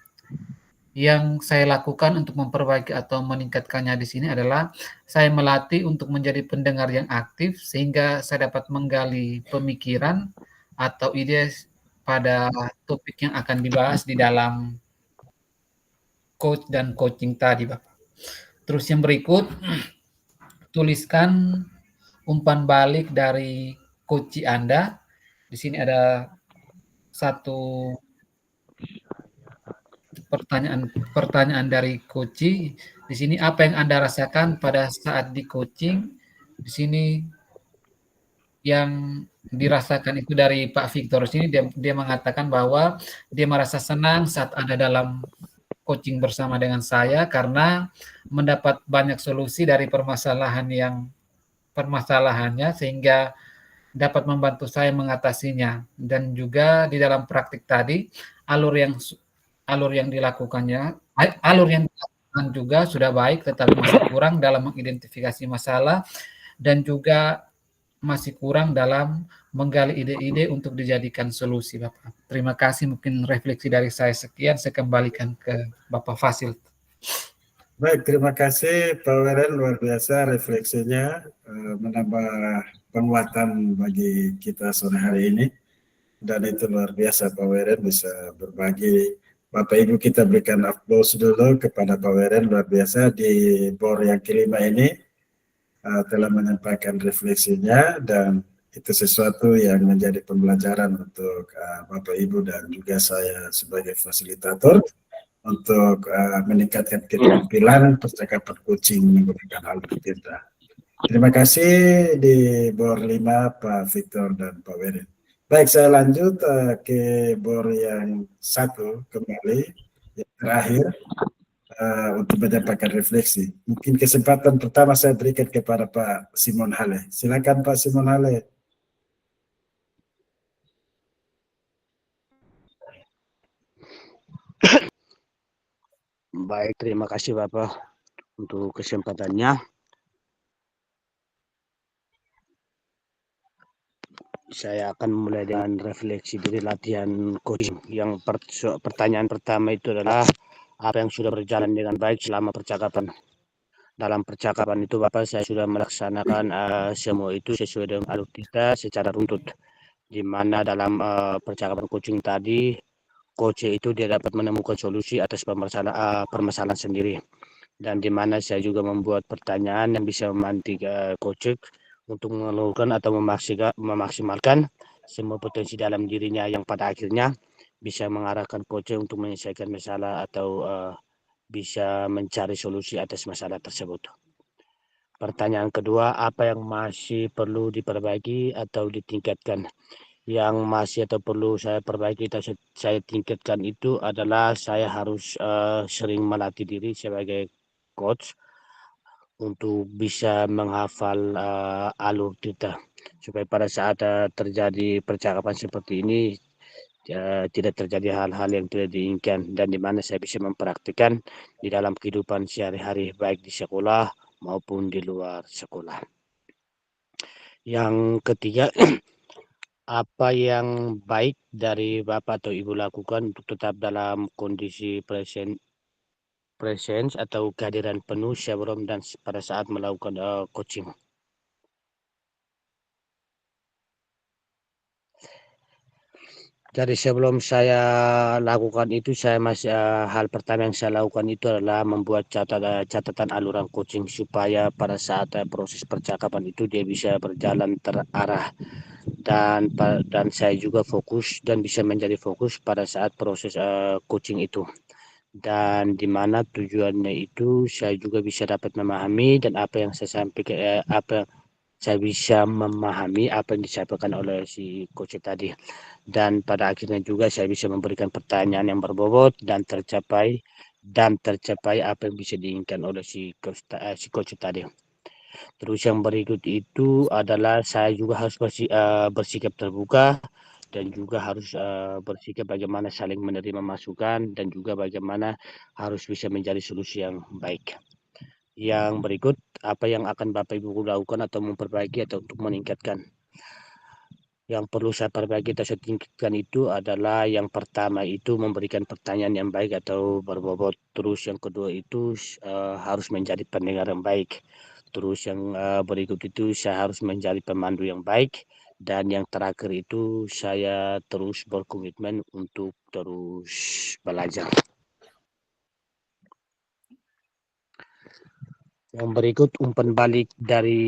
Yang saya lakukan untuk memperbaiki atau meningkatkannya di sini adalah saya melatih untuk menjadi pendengar yang aktif sehingga saya dapat menggali pemikiran atau ide pada topik yang akan dibahas di dalam coach dan coaching tadi, Bapak. Terus yang berikut, tuliskan umpan balik dari coach Anda. Di sini ada satu pertanyaan dari coach. Di sini apa yang Anda rasakan pada saat di coaching? Di sini yang dirasakan itu dari Pak Victor. Di sini dia mengatakan bahwa dia merasa senang saat ada dalam coaching bersama dengan saya karena mendapat banyak solusi dari permasalahannya sehingga dapat membantu saya mengatasinya. Dan juga di dalam praktik tadi alur yang dilakukan juga sudah baik tetapi masih kurang dalam mengidentifikasi masalah dan juga masih kurang dalam menggali ide-ide untuk dijadikan solusi, Bapak. Terima kasih, mungkin refleksi dari saya sekian, saya kembalikan ke Bapak Fasil. Baik, terima kasih Pak Weren, luar biasa refleksinya, menambah penguatan bagi kita sore hari ini. Dan itu luar biasa Pak Weren bisa berbagi Bapak Ibu kita berikan aplaus dulu kepada Pak Weren, luar biasa di BOR yang kelima ini telah menyampaikan refleksinya, dan itu sesuatu yang menjadi pembelajaran untuk Bapak Ibu dan juga saya sebagai fasilitator untuk meningkatkan keterampilan percakapan coaching menggunakan Albert Tirta. Terima kasih di BOR 5 Pak Victor dan Pak Weren. Baik, saya lanjut ke BOR yang 1 kembali, yang terakhir, untuk menyampaikan refleksi. Mungkin kesempatan pertama saya berikan kepada Pak Simon Hale. Silakan Pak Simon Hale. Baik, terima kasih Bapak untuk kesempatannya. Saya akan mulai dengan refleksi dari latihan coaching. Yang pertanyaan pertama itu adalah apa yang sudah berjalan dengan baik selama percakapan. Dalam percakapan itu Bapak, saya sudah melaksanakan semua itu sesuai dengan alur kita secara runtut. Di mana dalam percakapan coaching tadi, coach itu dia dapat menemukan solusi atas permasalahan sendiri. Dan di mana saya juga membuat pertanyaan yang bisa memantik coach untuk mengeluarkan atau memaksimalkan semua potensi dalam dirinya, yang pada akhirnya bisa mengarahkan coach untuk menyelesaikan masalah atau bisa mencari solusi atas masalah tersebut. Pertanyaan kedua, apa yang masih perlu diperbaiki atau ditingkatkan? Yang masih atau perlu saya perbaiki atau saya tingkatkan itu adalah saya harus sering melatih diri sebagai coach untuk bisa menghafal alur kita, supaya pada saat terjadi percakapan seperti ini tidak terjadi hal-hal yang tidak diinginkan, dan di mana saya bisa mempraktikkan di dalam kehidupan sehari-hari baik di sekolah maupun di luar sekolah. Yang ketiga, apa yang baik dari Bapak atau Ibu lakukan untuk tetap dalam kondisi presence atau kehadiran penuh sebelum dan pada saat melakukan coaching? Dari sebelum saya lakukan itu, saya masih hal pertama yang saya lakukan itu adalah membuat catatan aluran coaching, supaya pada saat proses percakapan itu dia bisa berjalan terarah, dan saya juga fokus dan bisa menjadi fokus pada saat proses coaching itu. Dan di mana tujuannya itu saya juga bisa dapat memahami dan apa yang saya sampaikan, saya bisa memahami apa yang disampaikan oleh si coach tadi. Dan pada akhirnya juga saya bisa memberikan pertanyaan yang berbobot dan tercapai apa yang bisa diinginkan oleh si coach tadi. Terus yang berikut itu adalah saya juga harus bersikap terbuka, dan juga harus bersikap bagaimana saling menerima masukan, dan juga bagaimana harus bisa mencari solusi yang baik. Yang berikut, apa yang akan Bapak Ibu lakukan atau memperbaiki atau untuk meningkatkan? Yang perlu saya perbaiki atau saya tingkatkan itu adalah yang pertama itu memberikan pertanyaan yang baik atau berbobot. Terus yang kedua itu harus menjadi pendengar yang baik. Terus yang berikut itu saya harus menjadi pemandu yang baik. Dan yang terakhir itu saya terus berkomitmen untuk terus belajar. Yang berikut umpan balik dari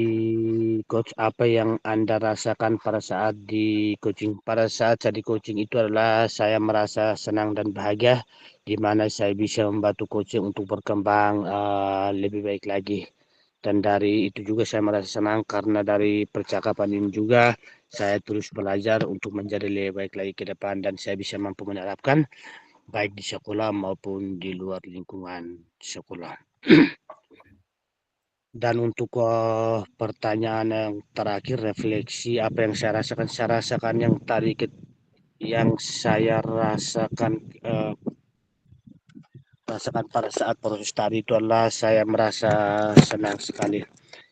coach, apa yang Anda rasakan pada saat di coaching. Pada saat saya di coaching itu adalah saya merasa senang dan bahagia, di mana saya bisa membantu coaching untuk berkembang lebih baik lagi. Dan dari itu juga saya merasa senang karena dari percakapan ini juga saya terus belajar untuk menjadi lebih baik lagi ke depan, dan saya bisa mampu menerapkan baik di sekolah maupun di luar lingkungan sekolah. Dan untuk pertanyaan yang terakhir, refleksi apa yang saya rasakan yang tadi yang saya rasakan pada saat proses tadi itu adalah saya merasa senang sekali,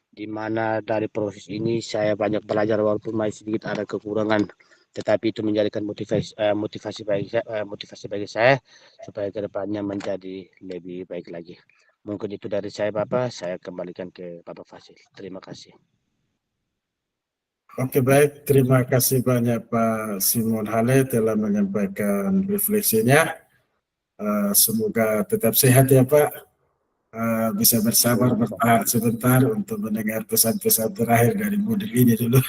di mana dari proses ini saya banyak belajar walaupun masih sedikit ada kekurangan, tetapi itu menjadikan motivasi bagi saya supaya kedepannya menjadi lebih baik lagi. Mungkin itu dari saya Bapak, saya kembalikan ke Bapak Fasil. Terima kasih. Oke, baik, terima kasih banyak Pak Simon Hale telah menyampaikan refleksinya. Semoga tetap sehat ya Pak. Bisa bersabar bertahan sebentar untuk mendengar pesan-pesan terakhir dari model ini dulu.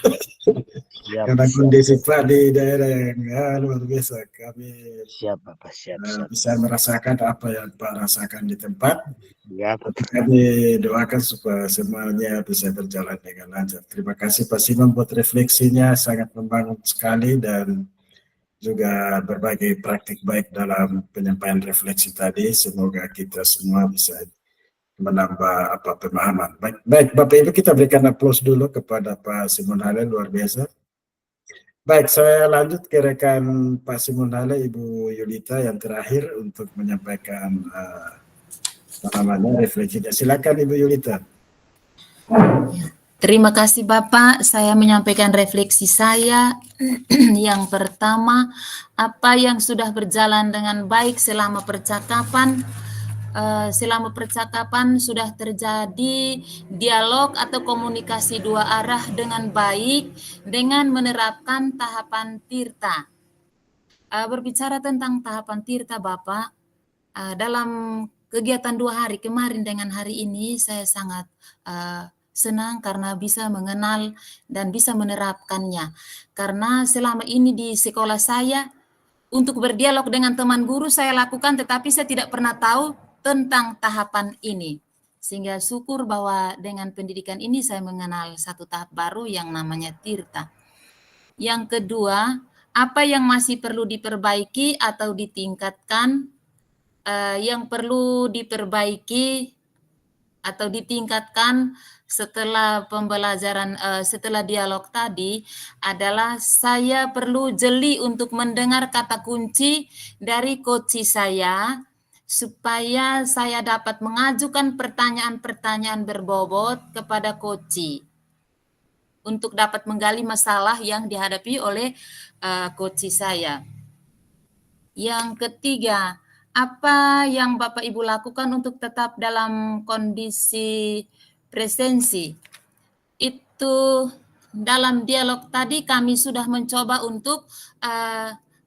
Siap, Karena siap, kondisi Pak di daerah yang luar biasa, kami siap Bapak, siap, siap. bisa merasakan apa yang Pak rasakan di tempat. Ya, Tapi kami doakan supaya semuanya bisa berjalan dengan lancar. Terima kasih Pak Simon buat refleksinya, sangat membangun sekali, dan juga berbagai praktik baik dalam penyampaian refleksi tadi. Semoga kita semua bisa menambah pemahaman. Baik Bapak Ibu, kita berikan aplaus dulu kepada Pak Simon Hale, luar biasa. Baik, saya lanjut ke rekan Pak Simon Hale, Ibu Yulita yang terakhir untuk menyampaikan refleksinya. Silakan Ibu Yulita. Terima kasih Bapak, saya menyampaikan refleksi saya. Yang pertama, apa yang sudah berjalan dengan baik selama percakapan. Selama percakapan sudah terjadi dialog atau komunikasi dua arah dengan baik dengan menerapkan tahapan tirta. Berbicara tentang tahapan tirta Bapak, dalam kegiatan 2 hari kemarin dengan hari ini saya sangat senang karena bisa mengenal dan bisa menerapkannya. Karena selama ini di sekolah saya untuk berdialog dengan teman guru saya lakukan, tetapi saya tidak pernah tahu tentang tahapan ini. Sehingga syukur bahwa dengan pendidikan ini saya mengenal satu tahap baru yang namanya tirta. Yang kedua, apa yang masih perlu diperbaiki atau ditingkatkan? Yang perlu diperbaiki atau ditingkatkan setelah pembelajaran, setelah dialog tadi adalah saya perlu jeli untuk mendengar kata kunci dari coach saya, supaya saya dapat mengajukan pertanyaan-pertanyaan berbobot kepada coach untuk dapat menggali masalah yang dihadapi oleh coach saya. Yang ketiga, apa yang Bapak Ibu lakukan untuk tetap dalam kondisi presensi? Itu dalam dialog tadi kami sudah mencoba untuk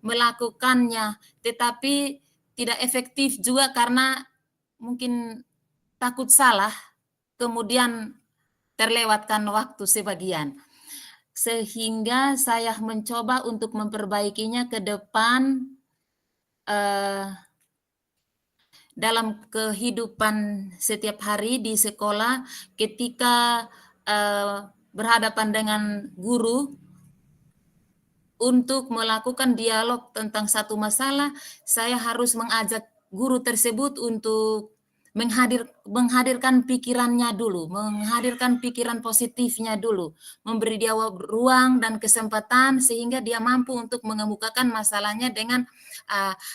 melakukannya, tetapi tidak efektif juga karena mungkin takut salah, kemudian terlewatkan waktu sebagian. Sehingga saya mencoba untuk memperbaikinya ke depan dalam kehidupan setiap hari di sekolah ketika berhadapan dengan guru. Untuk melakukan dialog tentang satu masalah, saya harus mengajak guru tersebut untuk menghadirkan pikirannya dulu, menghadirkan pikiran positifnya dulu, memberi dia ruang dan kesempatan sehingga dia mampu untuk mengemukakan masalahnya dengan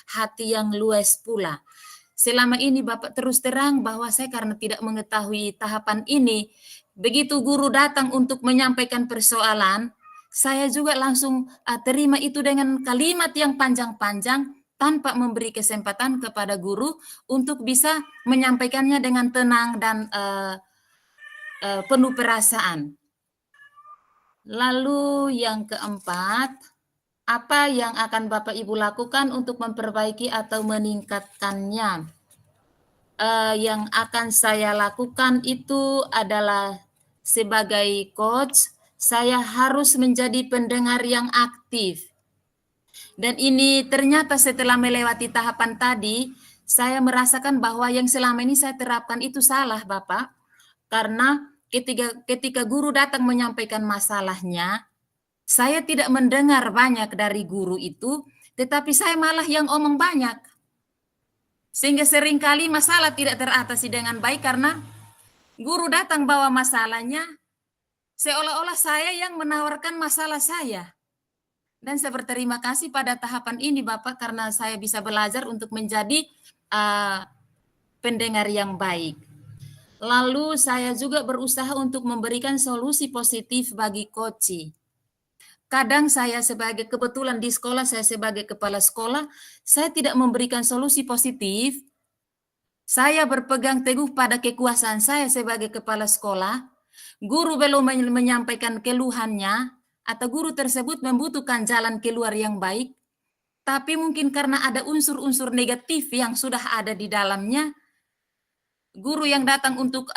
hati yang luas pula. Selama ini Bapak terus terang bahwa saya karena tidak mengetahui tahapan ini, begitu guru datang untuk menyampaikan persoalan, saya juga langsung terima itu dengan kalimat yang panjang-panjang tanpa memberi kesempatan kepada guru untuk bisa menyampaikannya dengan tenang dan penuh perasaan. Lalu yang keempat, apa yang akan Bapak Ibu lakukan untuk memperbaiki atau meningkatkannya? Yang akan saya lakukan itu adalah sebagai coach, saya harus menjadi pendengar yang aktif. Dan ini ternyata setelah melewati tahapan tadi, saya merasakan bahwa yang selama ini saya terapkan itu salah, Bapak. Karena ketika guru datang menyampaikan masalahnya, saya tidak mendengar banyak dari guru itu, tetapi saya malah yang omong banyak. Sehingga seringkali masalah tidak teratasi dengan baik karena guru datang bawa masalahnya, seolah-olah saya yang menawarkan masalah saya. Dan saya berterima kasih pada tahapan ini Bapak karena saya bisa belajar untuk menjadi pendengar yang baik. Lalu saya juga berusaha untuk memberikan solusi positif bagi coach. Kadang saya kebetulan di sekolah, saya sebagai kepala sekolah, saya tidak memberikan solusi positif. Saya berpegang teguh pada kekuasaan saya sebagai kepala sekolah. Guru belum menyampaikan keluhannya, atau guru tersebut membutuhkan jalan keluar yang baik, tapi mungkin karena ada unsur-unsur negatif yang sudah ada di dalamnya, guru yang datang untuk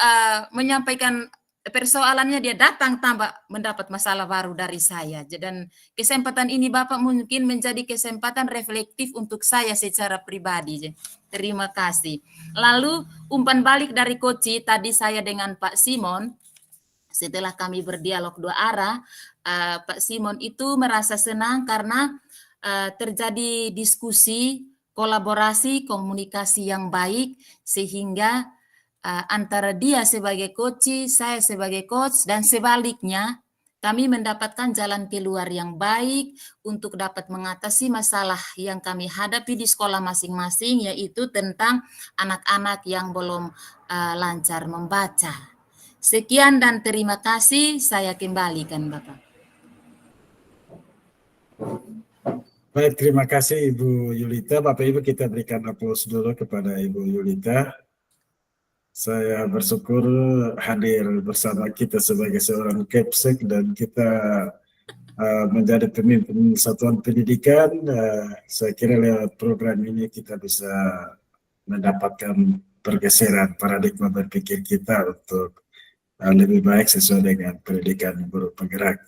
menyampaikan persoalannya dia datang tambah mendapat masalah baru dari saya. Dan kesempatan ini Bapak mungkin menjadi kesempatan reflektif untuk saya secara pribadi. Terima kasih. Lalu umpan balik dari Koci tadi saya dengan Pak Simon, setelah kami berdialog dua arah, Pak Simon itu merasa senang karena terjadi diskusi, kolaborasi, komunikasi yang baik, sehingga antara dia sebagai coach, saya sebagai coach, dan sebaliknya kami mendapatkan jalan keluar yang baik untuk dapat mengatasi masalah yang kami hadapi di sekolah masing-masing, yaitu tentang anak-anak yang belum lancar membaca. Sekian dan terima kasih, saya kembalikan Bapak. Baik, terima kasih Ibu Yulita. Bapak Ibu, kita berikan aplaus dulu kepada Ibu Yulita. Saya bersyukur hadir bersama kita sebagai seorang Kepsek dan kita menjadi pemimpin satuan pendidikan. Saya kira lewat program ini kita bisa mendapatkan pergeseran paradigma berpikir kita untuk lebih baik sesuai dengan pendidikan guru penggerak.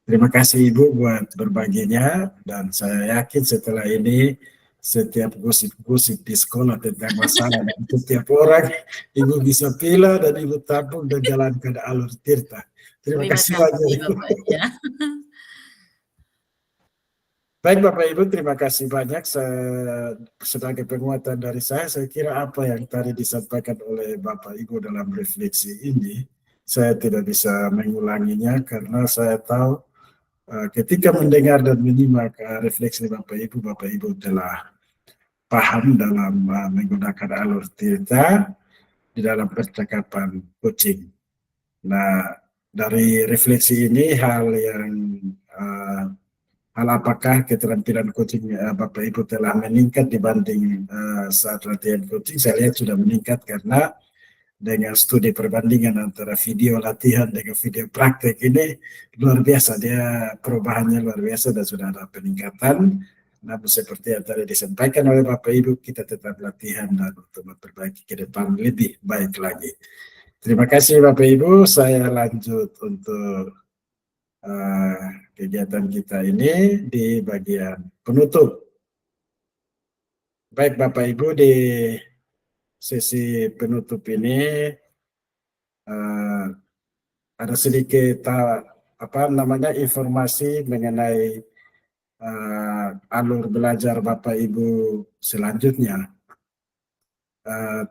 Terima kasih Ibu buat berbaginya, dan saya yakin setelah ini setiap gosip-gosip di sekolah tentang masalah dan setiap orang Ibu bisa pilih dan Ibu tampung dan jalankan alur tirta. Terima kasih banyak. Baik Bapak Ibu, terima kasih banyak. Sebagai penguatan dari saya kira apa yang tadi disampaikan oleh Bapak Ibu dalam refleksi ini, saya tidak bisa mengulanginya karena saya tahu ketika mendengar dan menyimak refleksi Bapak Ibu telah paham dalam menggunakan alur tirta di dalam percakapan coaching. Nah, dari refleksi ini hal apakah keterampilan coaching Bapak Ibu telah meningkat dibanding saat latihan coaching? Saya lihat sudah meningkat karena dengan studi perbandingan antara video latihan dengan video praktek ini luar biasa, dia perubahannya luar biasa dan sudah ada peningkatan. Namun seperti yang tadi disampaikan oleh Bapak Ibu, kita tetap latihan dan untuk memperbaiki ke depan lebih baik lagi. Terima kasih Bapak Ibu, saya lanjut untuk kegiatan kita ini di bagian penutup. Baik Bapak Ibu, di sesi penutup ini ada sedikit informasi mengenai alur belajar Bapak Ibu selanjutnya.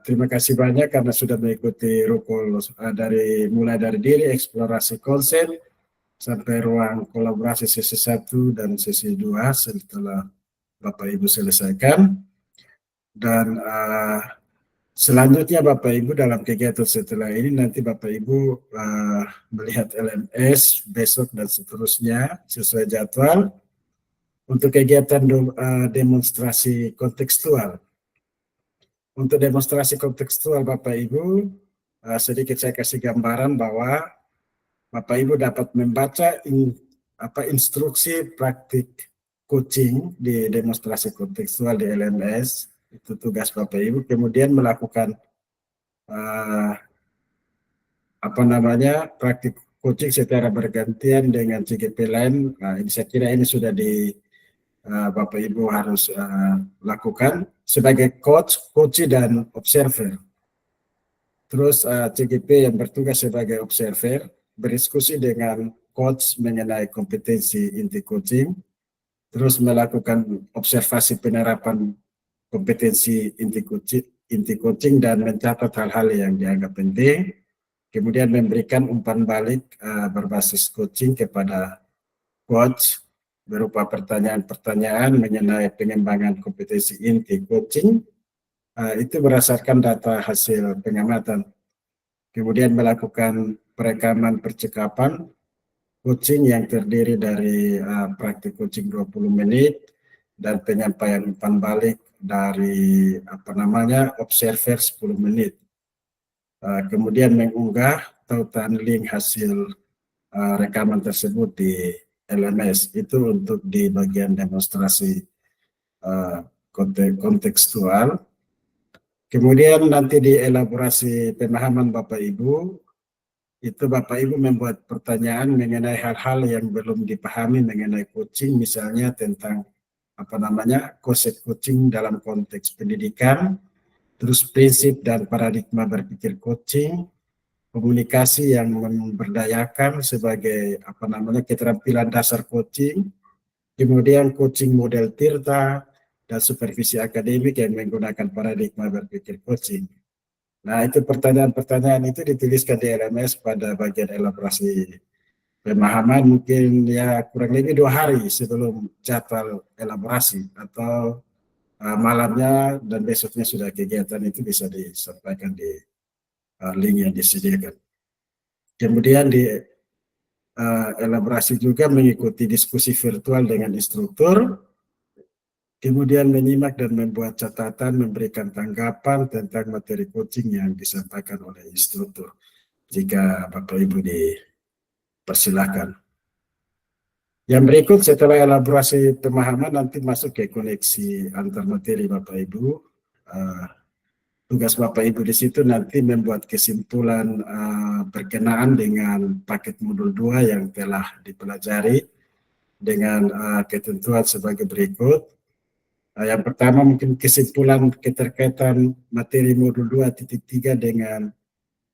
Terima kasih banyak karena sudah mengikuti rukul mulai dari diri eksplorasi konsep sampai ruang kolaborasi sesi 1 dan sesi 2 setelah Bapak Ibu selesaikan. Dan selanjutnya Bapak Ibu dalam kegiatan setelah ini nanti Bapak Ibu melihat LMS besok dan seterusnya sesuai jadwal untuk kegiatan demonstrasi kontekstual. Untuk demonstrasi kontekstual Bapak Ibu, sedikit saya kasih gambaran bahwa Bapak Ibu dapat membaca instruksi praktik coaching di demonstrasi kontekstual di LMS. Itu tugas Bapak Ibu, kemudian melakukan praktik coaching secara bergantian dengan CGP lain. Ini saya kira ini sudah Bapak Ibu harus lakukan sebagai coach dan observer. Terus CGP yang bertugas sebagai observer berdiskusi dengan coach mengenai kompetensi inti coaching, terus melakukan observasi penerapan kompetensi inti coaching dan mencatat hal-hal yang dianggap penting, kemudian memberikan umpan balik berbasis coaching kepada coach berupa pertanyaan-pertanyaan mengenai pengembangan kompetensi inti coaching, itu berdasarkan data hasil pengamatan. Kemudian melakukan perekaman percakapan coaching yang terdiri dari praktik coaching 20 menit dan penyampaian umpan balik dari observer 10 menit. Kemudian mengunggah tautan link hasil rekaman tersebut di LMS. Itu untuk di bagian demonstrasi kontekstual. Kemudian nanti di elaborasi pemahaman Bapak Ibu, itu Bapak Ibu membuat pertanyaan mengenai hal-hal yang belum dipahami mengenai coaching, misalnya tentang konsep coaching dalam konteks pendidikan, terus prinsip dan paradigma berpikir coaching, komunikasi yang memberdayakan sebagai keterampilan dasar coaching, kemudian coaching model Tirta, dan supervisi akademik yang menggunakan paradigma berpikir coaching. Nah, itu pertanyaan-pertanyaan itu dituliskan di LMS pada bagian elaborasi pemahaman, mungkin ya kurang lebih 2 hari sebelum jadwal elaborasi, atau malamnya dan besoknya sudah kegiatan, itu bisa disampaikan di link yang disediakan. Kemudian di elaborasi juga mengikuti diskusi virtual dengan instruktur, kemudian menyimak dan membuat catatan, memberikan tanggapan tentang materi coaching yang disampaikan oleh instruktur, jika Bapak Ibu dipersilakan. Yang berikut setelah elaborasi pemahaman nanti masuk ke koneksi antar materi Bapak Ibu. Tugas Bapak Ibu di situ nanti membuat kesimpulan berkenaan dengan paket modul 2 yang telah dipelajari dengan ketentuan sebagai berikut. Yang pertama mungkin kesimpulan keterkaitan materi modul 2.3 dengan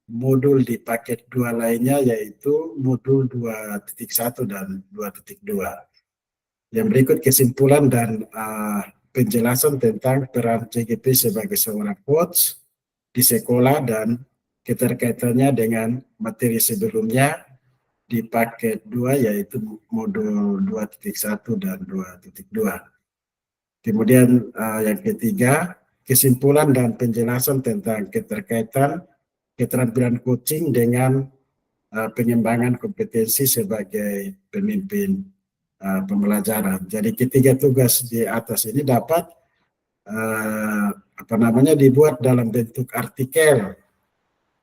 modul di paket 2 lainnya, yaitu modul 2.1 dan 2.2. Yang berikut kesimpulan dan penjelasan tentang peran CGP sebagai seorang coach di sekolah dan keterkaitannya dengan materi sebelumnya di paket 2, yaitu modul 2.1 dan 2.2. Kemudian yang ketiga, kesimpulan dan penjelasan tentang keterkaitan keterampilan coaching dengan pengembangan kompetensi sebagai pemimpin pembelajaran. Jadi ketiga tugas di atas ini dapat dibuat dalam bentuk artikel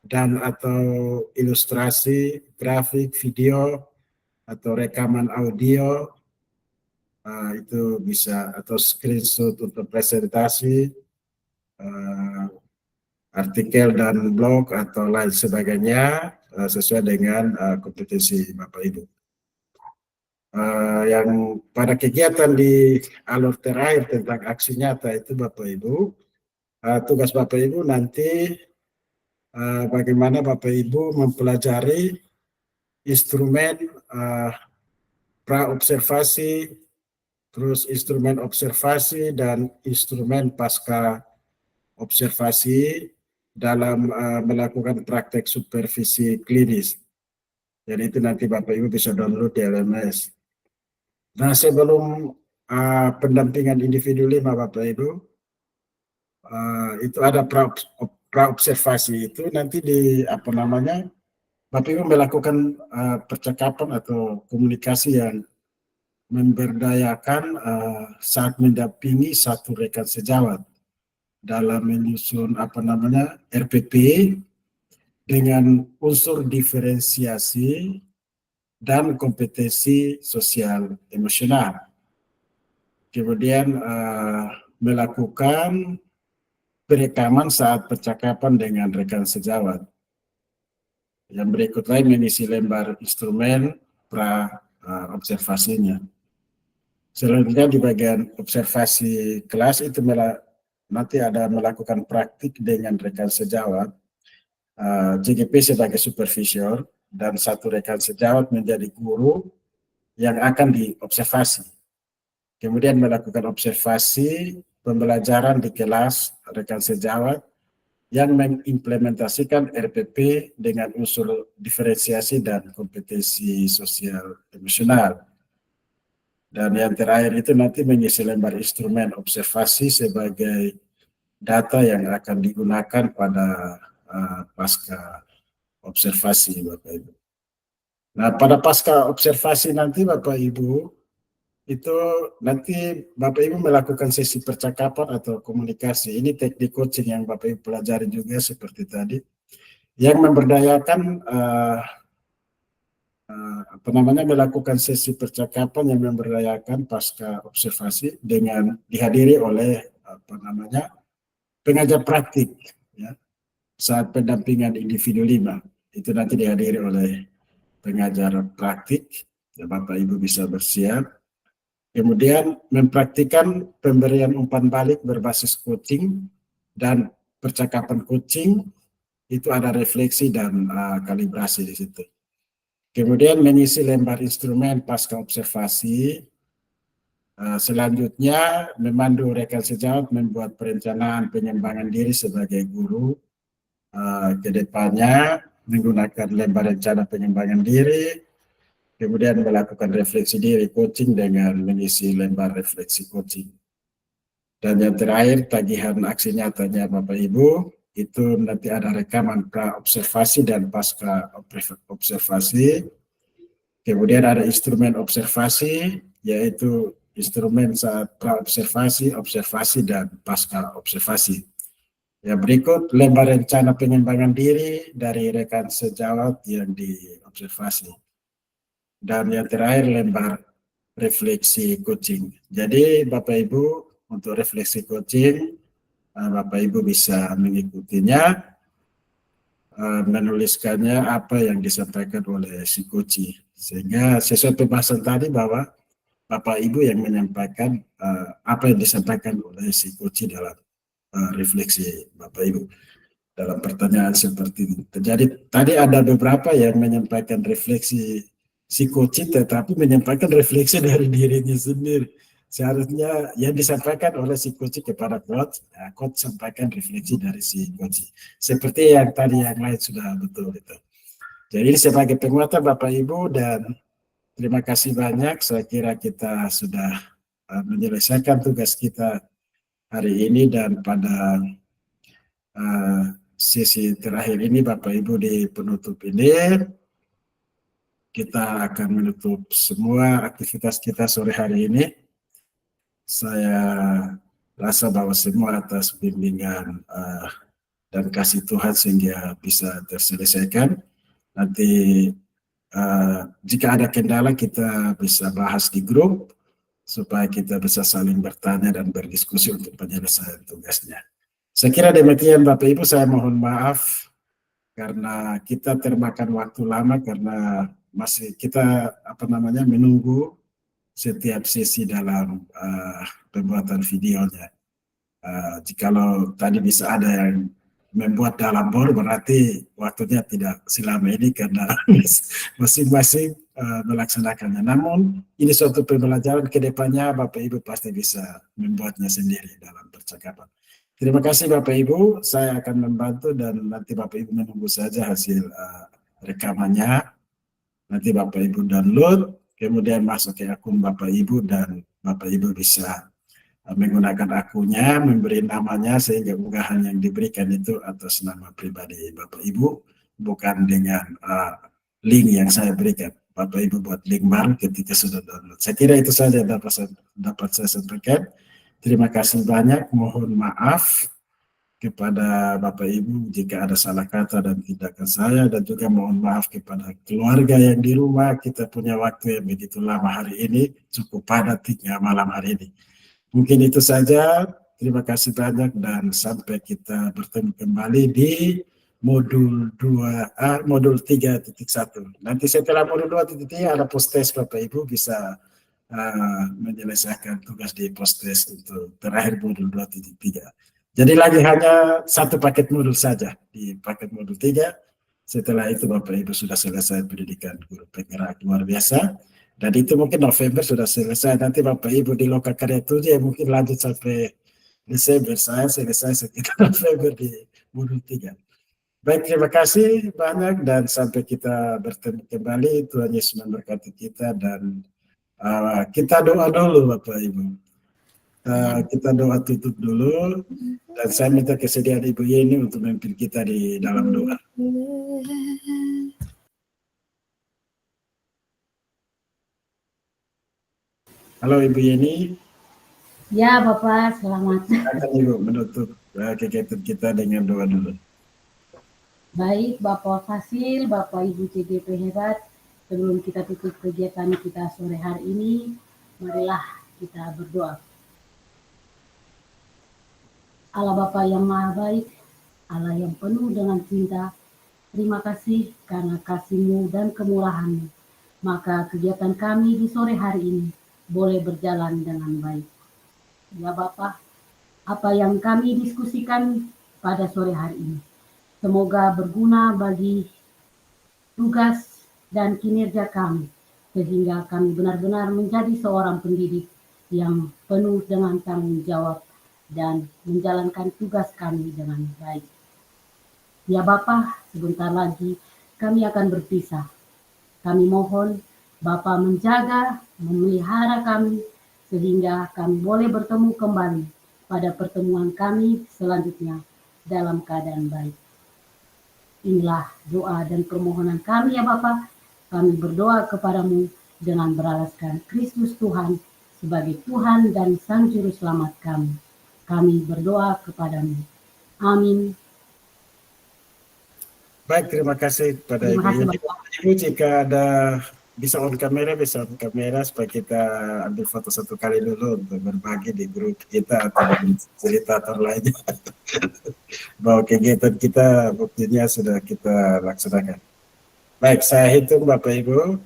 dan atau ilustrasi, grafik, video, atau rekaman audio. Itu bisa, atau screenshot untuk presentasi, artikel dan blog atau lain sebagainya, sesuai dengan kompetensi Bapak Ibu. Yang pada kegiatan di alur terakhir tentang aksi nyata itu Bapak Ibu, tugas Bapak Ibu nanti bagaimana Bapak Ibu mempelajari instrumen pra-observasi, terus instrumen observasi dan instrumen pasca observasi dalam melakukan praktek supervisi klinis. Jadi itu nanti Bapak Ibu bisa download di LMS. Nah, sebelum pendampingan individu 5 Bapak Ibu, itu ada pra-observasi, itu nanti Bapak Ibu melakukan percakapan atau komunikasi yang memberdayakan saat mendampingi satu rekan sejawat dalam menyusun RPP dengan unsur diferensiasi dan kompetensi sosial emosional. Kemudian melakukan perekaman saat percakapan dengan rekan sejawat. Yang berikut lain mengisi lembar instrumen pra-observasinya. Selanjutnya di bagian observasi kelas itu nanti ada melakukan praktik dengan rekan sejawat, JGP sebagai supervisor, dan satu rekan sejawat menjadi guru yang akan diobservasi. Kemudian melakukan observasi pembelajaran di kelas rekan sejawat yang mengimplementasikan RPP dengan unsur diferensiasi dan kompetensi sosial emosional. Dan yang terakhir itu nanti mengisi lembar instrumen observasi sebagai data yang akan digunakan pada pasca observasi Bapak Ibu. Nah, pada pasca observasi nanti Bapak Ibu, itu nanti Bapak Ibu melakukan sesi percakapan atau komunikasi. Ini teknik coaching yang Bapak Ibu pelajari juga seperti tadi, yang memberdayakan melakukan sesi percakapan yang memberdayakan pasca observasi dengan dihadiri oleh pengajar praktik, ya, saat pendampingan individu 5 itu nanti dihadiri oleh pengajar praktik, ya, Bapak Ibu bisa bersiap. Kemudian mempraktikkan pemberian umpan balik berbasis coaching dan percakapan coaching, itu ada refleksi dan kalibrasi di situ. Kemudian mengisi lembar instrumen pasca observasi. Selanjutnya memandu rekan sejawat membuat perencanaan pengembangan diri sebagai guru ke depannya menggunakan lembar rencana pengembangan diri, kemudian melakukan refleksi diri coaching dengan mengisi lembar refleksi coaching. Dan yang terakhir, tagihan aksi nyatanya Bapak Ibu, itu nanti ada rekaman pra-observasi dan pasca observasi. Kemudian ada instrumen observasi, yaitu instrumen saat pra-observasi, observasi, dan pasca observasi. Ya, berikut lembar rencana pengembangan diri dari rekan sejawat yang diobservasi. Dan yang terakhir lembar refleksi coaching. Jadi Bapak Ibu untuk refleksi coaching, Bapak Ibu bisa mengikutinya, menuliskannya apa yang disampaikan oleh si coach, sehingga sesuai pembahasan tadi bahwa Bapak Ibu yang menyampaikan apa yang disampaikan oleh si coach dalam refleksi Bapak Ibu dalam pertanyaan seperti ini. Jadi tadi ada beberapa yang menyampaikan refleksi si coach, tetapi menyampaikan refleksi dari dirinya sendiri. Seharusnya yang disampaikan oleh si coach kepada coach, ya, coach sampaikan refleksi dari si coach. Seperti yang tadi yang lain sudah betul itu. Jadi sebagai penguatan Bapak Ibu, dan terima kasih banyak. Saya kira kita sudah menyelesaikan tugas kita hari ini, dan pada sesi terakhir ini Bapak Ibu di penutup ini kita akan menutup semua aktivitas kita sore hari ini. Saya rasa bahwa semua atas bimbingan dan kasih Tuhan sehingga bisa terselesaikan. Nanti jika ada kendala kita bisa bahas di grup supaya kita bisa saling bertanya dan berdiskusi untuk penyelesaian tugasnya. Saya kira demikian Bapak Ibu, saya mohon maaf karena kita termakan waktu lama karena masih kita menunggu setiap sesi dalam pembuatan videonya. Jikalau tadi bisa ada yang membuat dalam bor, berarti waktunya tidak selama ini karena masing-masing melaksanakannya. Namun ini suatu pembelajaran ke depannya, Bapak Ibu pasti bisa membuatnya sendiri dalam percakapan. Terima kasih Bapak Ibu, saya akan membantu dan nanti Bapak Ibu menunggu saja hasil rekamannya. Nanti Bapak Ibu download, kemudian masuk ke akun Bapak Ibu, dan Bapak Ibu bisa menggunakan akunnya, memberi namanya, sehingga unggahan yang diberikan itu atas nama pribadi Bapak Ibu, bukan dengan link yang saya berikan. Bapak Ibu buat link baru ketika sudah download. Saya kira itu saja dapat saya sampaikan. Terima kasih banyak, mohon maaf kepada Bapak Ibu jika ada salah kata dan tindakan saya, dan juga mohon maaf kepada keluarga yang di rumah. Kita punya waktu yang begitu lama hari ini, cukup padat hingga malam hari ini. Mungkin itu saja, terima kasih banyak, dan sampai kita bertemu kembali di modul 2A, modul 3.1. Nanti setelah modul 2.3 ada post-test, Bapak Ibu bisa menyelesaikan tugas di post-test untuk terakhir modul 2.3. Jadi lagi hanya satu paket modul saja di paket modul 3. Setelah itu Bapak Ibu sudah selesai pendidikan guru penggerak luar biasa. Dan itu mungkin November sudah selesai. Nanti Bapak Ibu di Loka Karya 7 ya mungkin lanjut sampai Desember. Saya selesai sekitar November di modul 3. Baik, terima kasih banyak dan sampai kita bertemu kembali. Tuhan Yesus memberkati kita, dan kita doa dulu Bapak Ibu. Kita doa tutup dulu, dan saya minta kesediaan Ibu Yeni untuk memimpin kita di dalam doa. Halo Ibu Yeni. Ya Bapak, selamat. Akan Ibu menutup kegiatan kita dengan doa dulu. Baik Bapak Fasil, Bapak Ibu CGP hebat, sebelum kita tutup kegiatan kita sore hari ini, marilah kita berdoa. Allah Bapa yang Maha Baik, Allah yang penuh dengan cinta, terima kasih karena kasih-Mu dan kemurahan-Mu. Maka kegiatan kami di sore hari ini boleh berjalan dengan baik. Ya Bapa, apa yang kami diskusikan pada sore hari ini, semoga berguna bagi tugas dan kinerja kami, sehingga kami benar-benar menjadi seorang pendidik yang penuh dengan tanggung jawab dan menjalankan tugas kami dengan baik. Ya Bapa, sebentar lagi kami akan berpisah. Kami mohon Bapa menjaga, memelihara kami, sehingga kami boleh bertemu kembali pada pertemuan kami selanjutnya dalam keadaan baik. Inilah doa dan permohonan kami ya Bapa. Kami berdoa kepadamu dengan beralaskan Kristus Tuhan sebagai Tuhan dan Sang Juru Selamat kami. Kami berdoa kepadamu. Amin. Baik, terima kasih kepada Terima kasih, Ibu. Bapak. Ibu, jika ada bisa on kamera supaya kita ambil foto satu kali dulu untuk berbagi di grup kita atau di fasilitator lainnya bahwa kegiatan kita buktinya sudah kita laksanakan. Baik, saya hitung Bapak Ibu.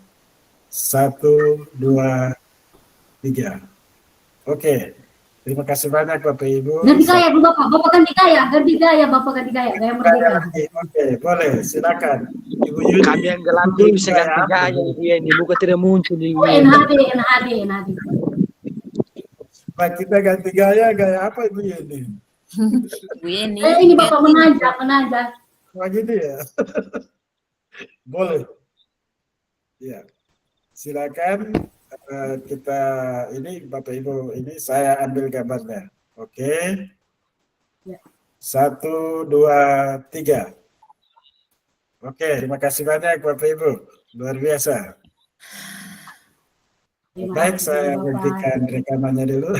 1, 2, 3. Oke, terima kasih banyak Bapak Ibu. Ganti gaya dulu Bapak, Bapak ganti gaya, Bapak ganti gaya merdeka. Oke, boleh, silakan. Ibu Yuni. Kami yang gelantung bisa ganti gaya ini, muka tidak muncul di NHD. Baik, kita ganti gaya apa Ibu Yuni? Bu Yeni, Ini Bapak menanjak. Wah gini ya? Boleh. Ya, silakan kita ini Bapak Ibu, ini saya ambil gambarnya. Oke. Ya. 1, 2, 3. Oke, terima kasih banyak Bapak Ibu. Luar biasa. Baik, saya hentikan rekamannya dulu.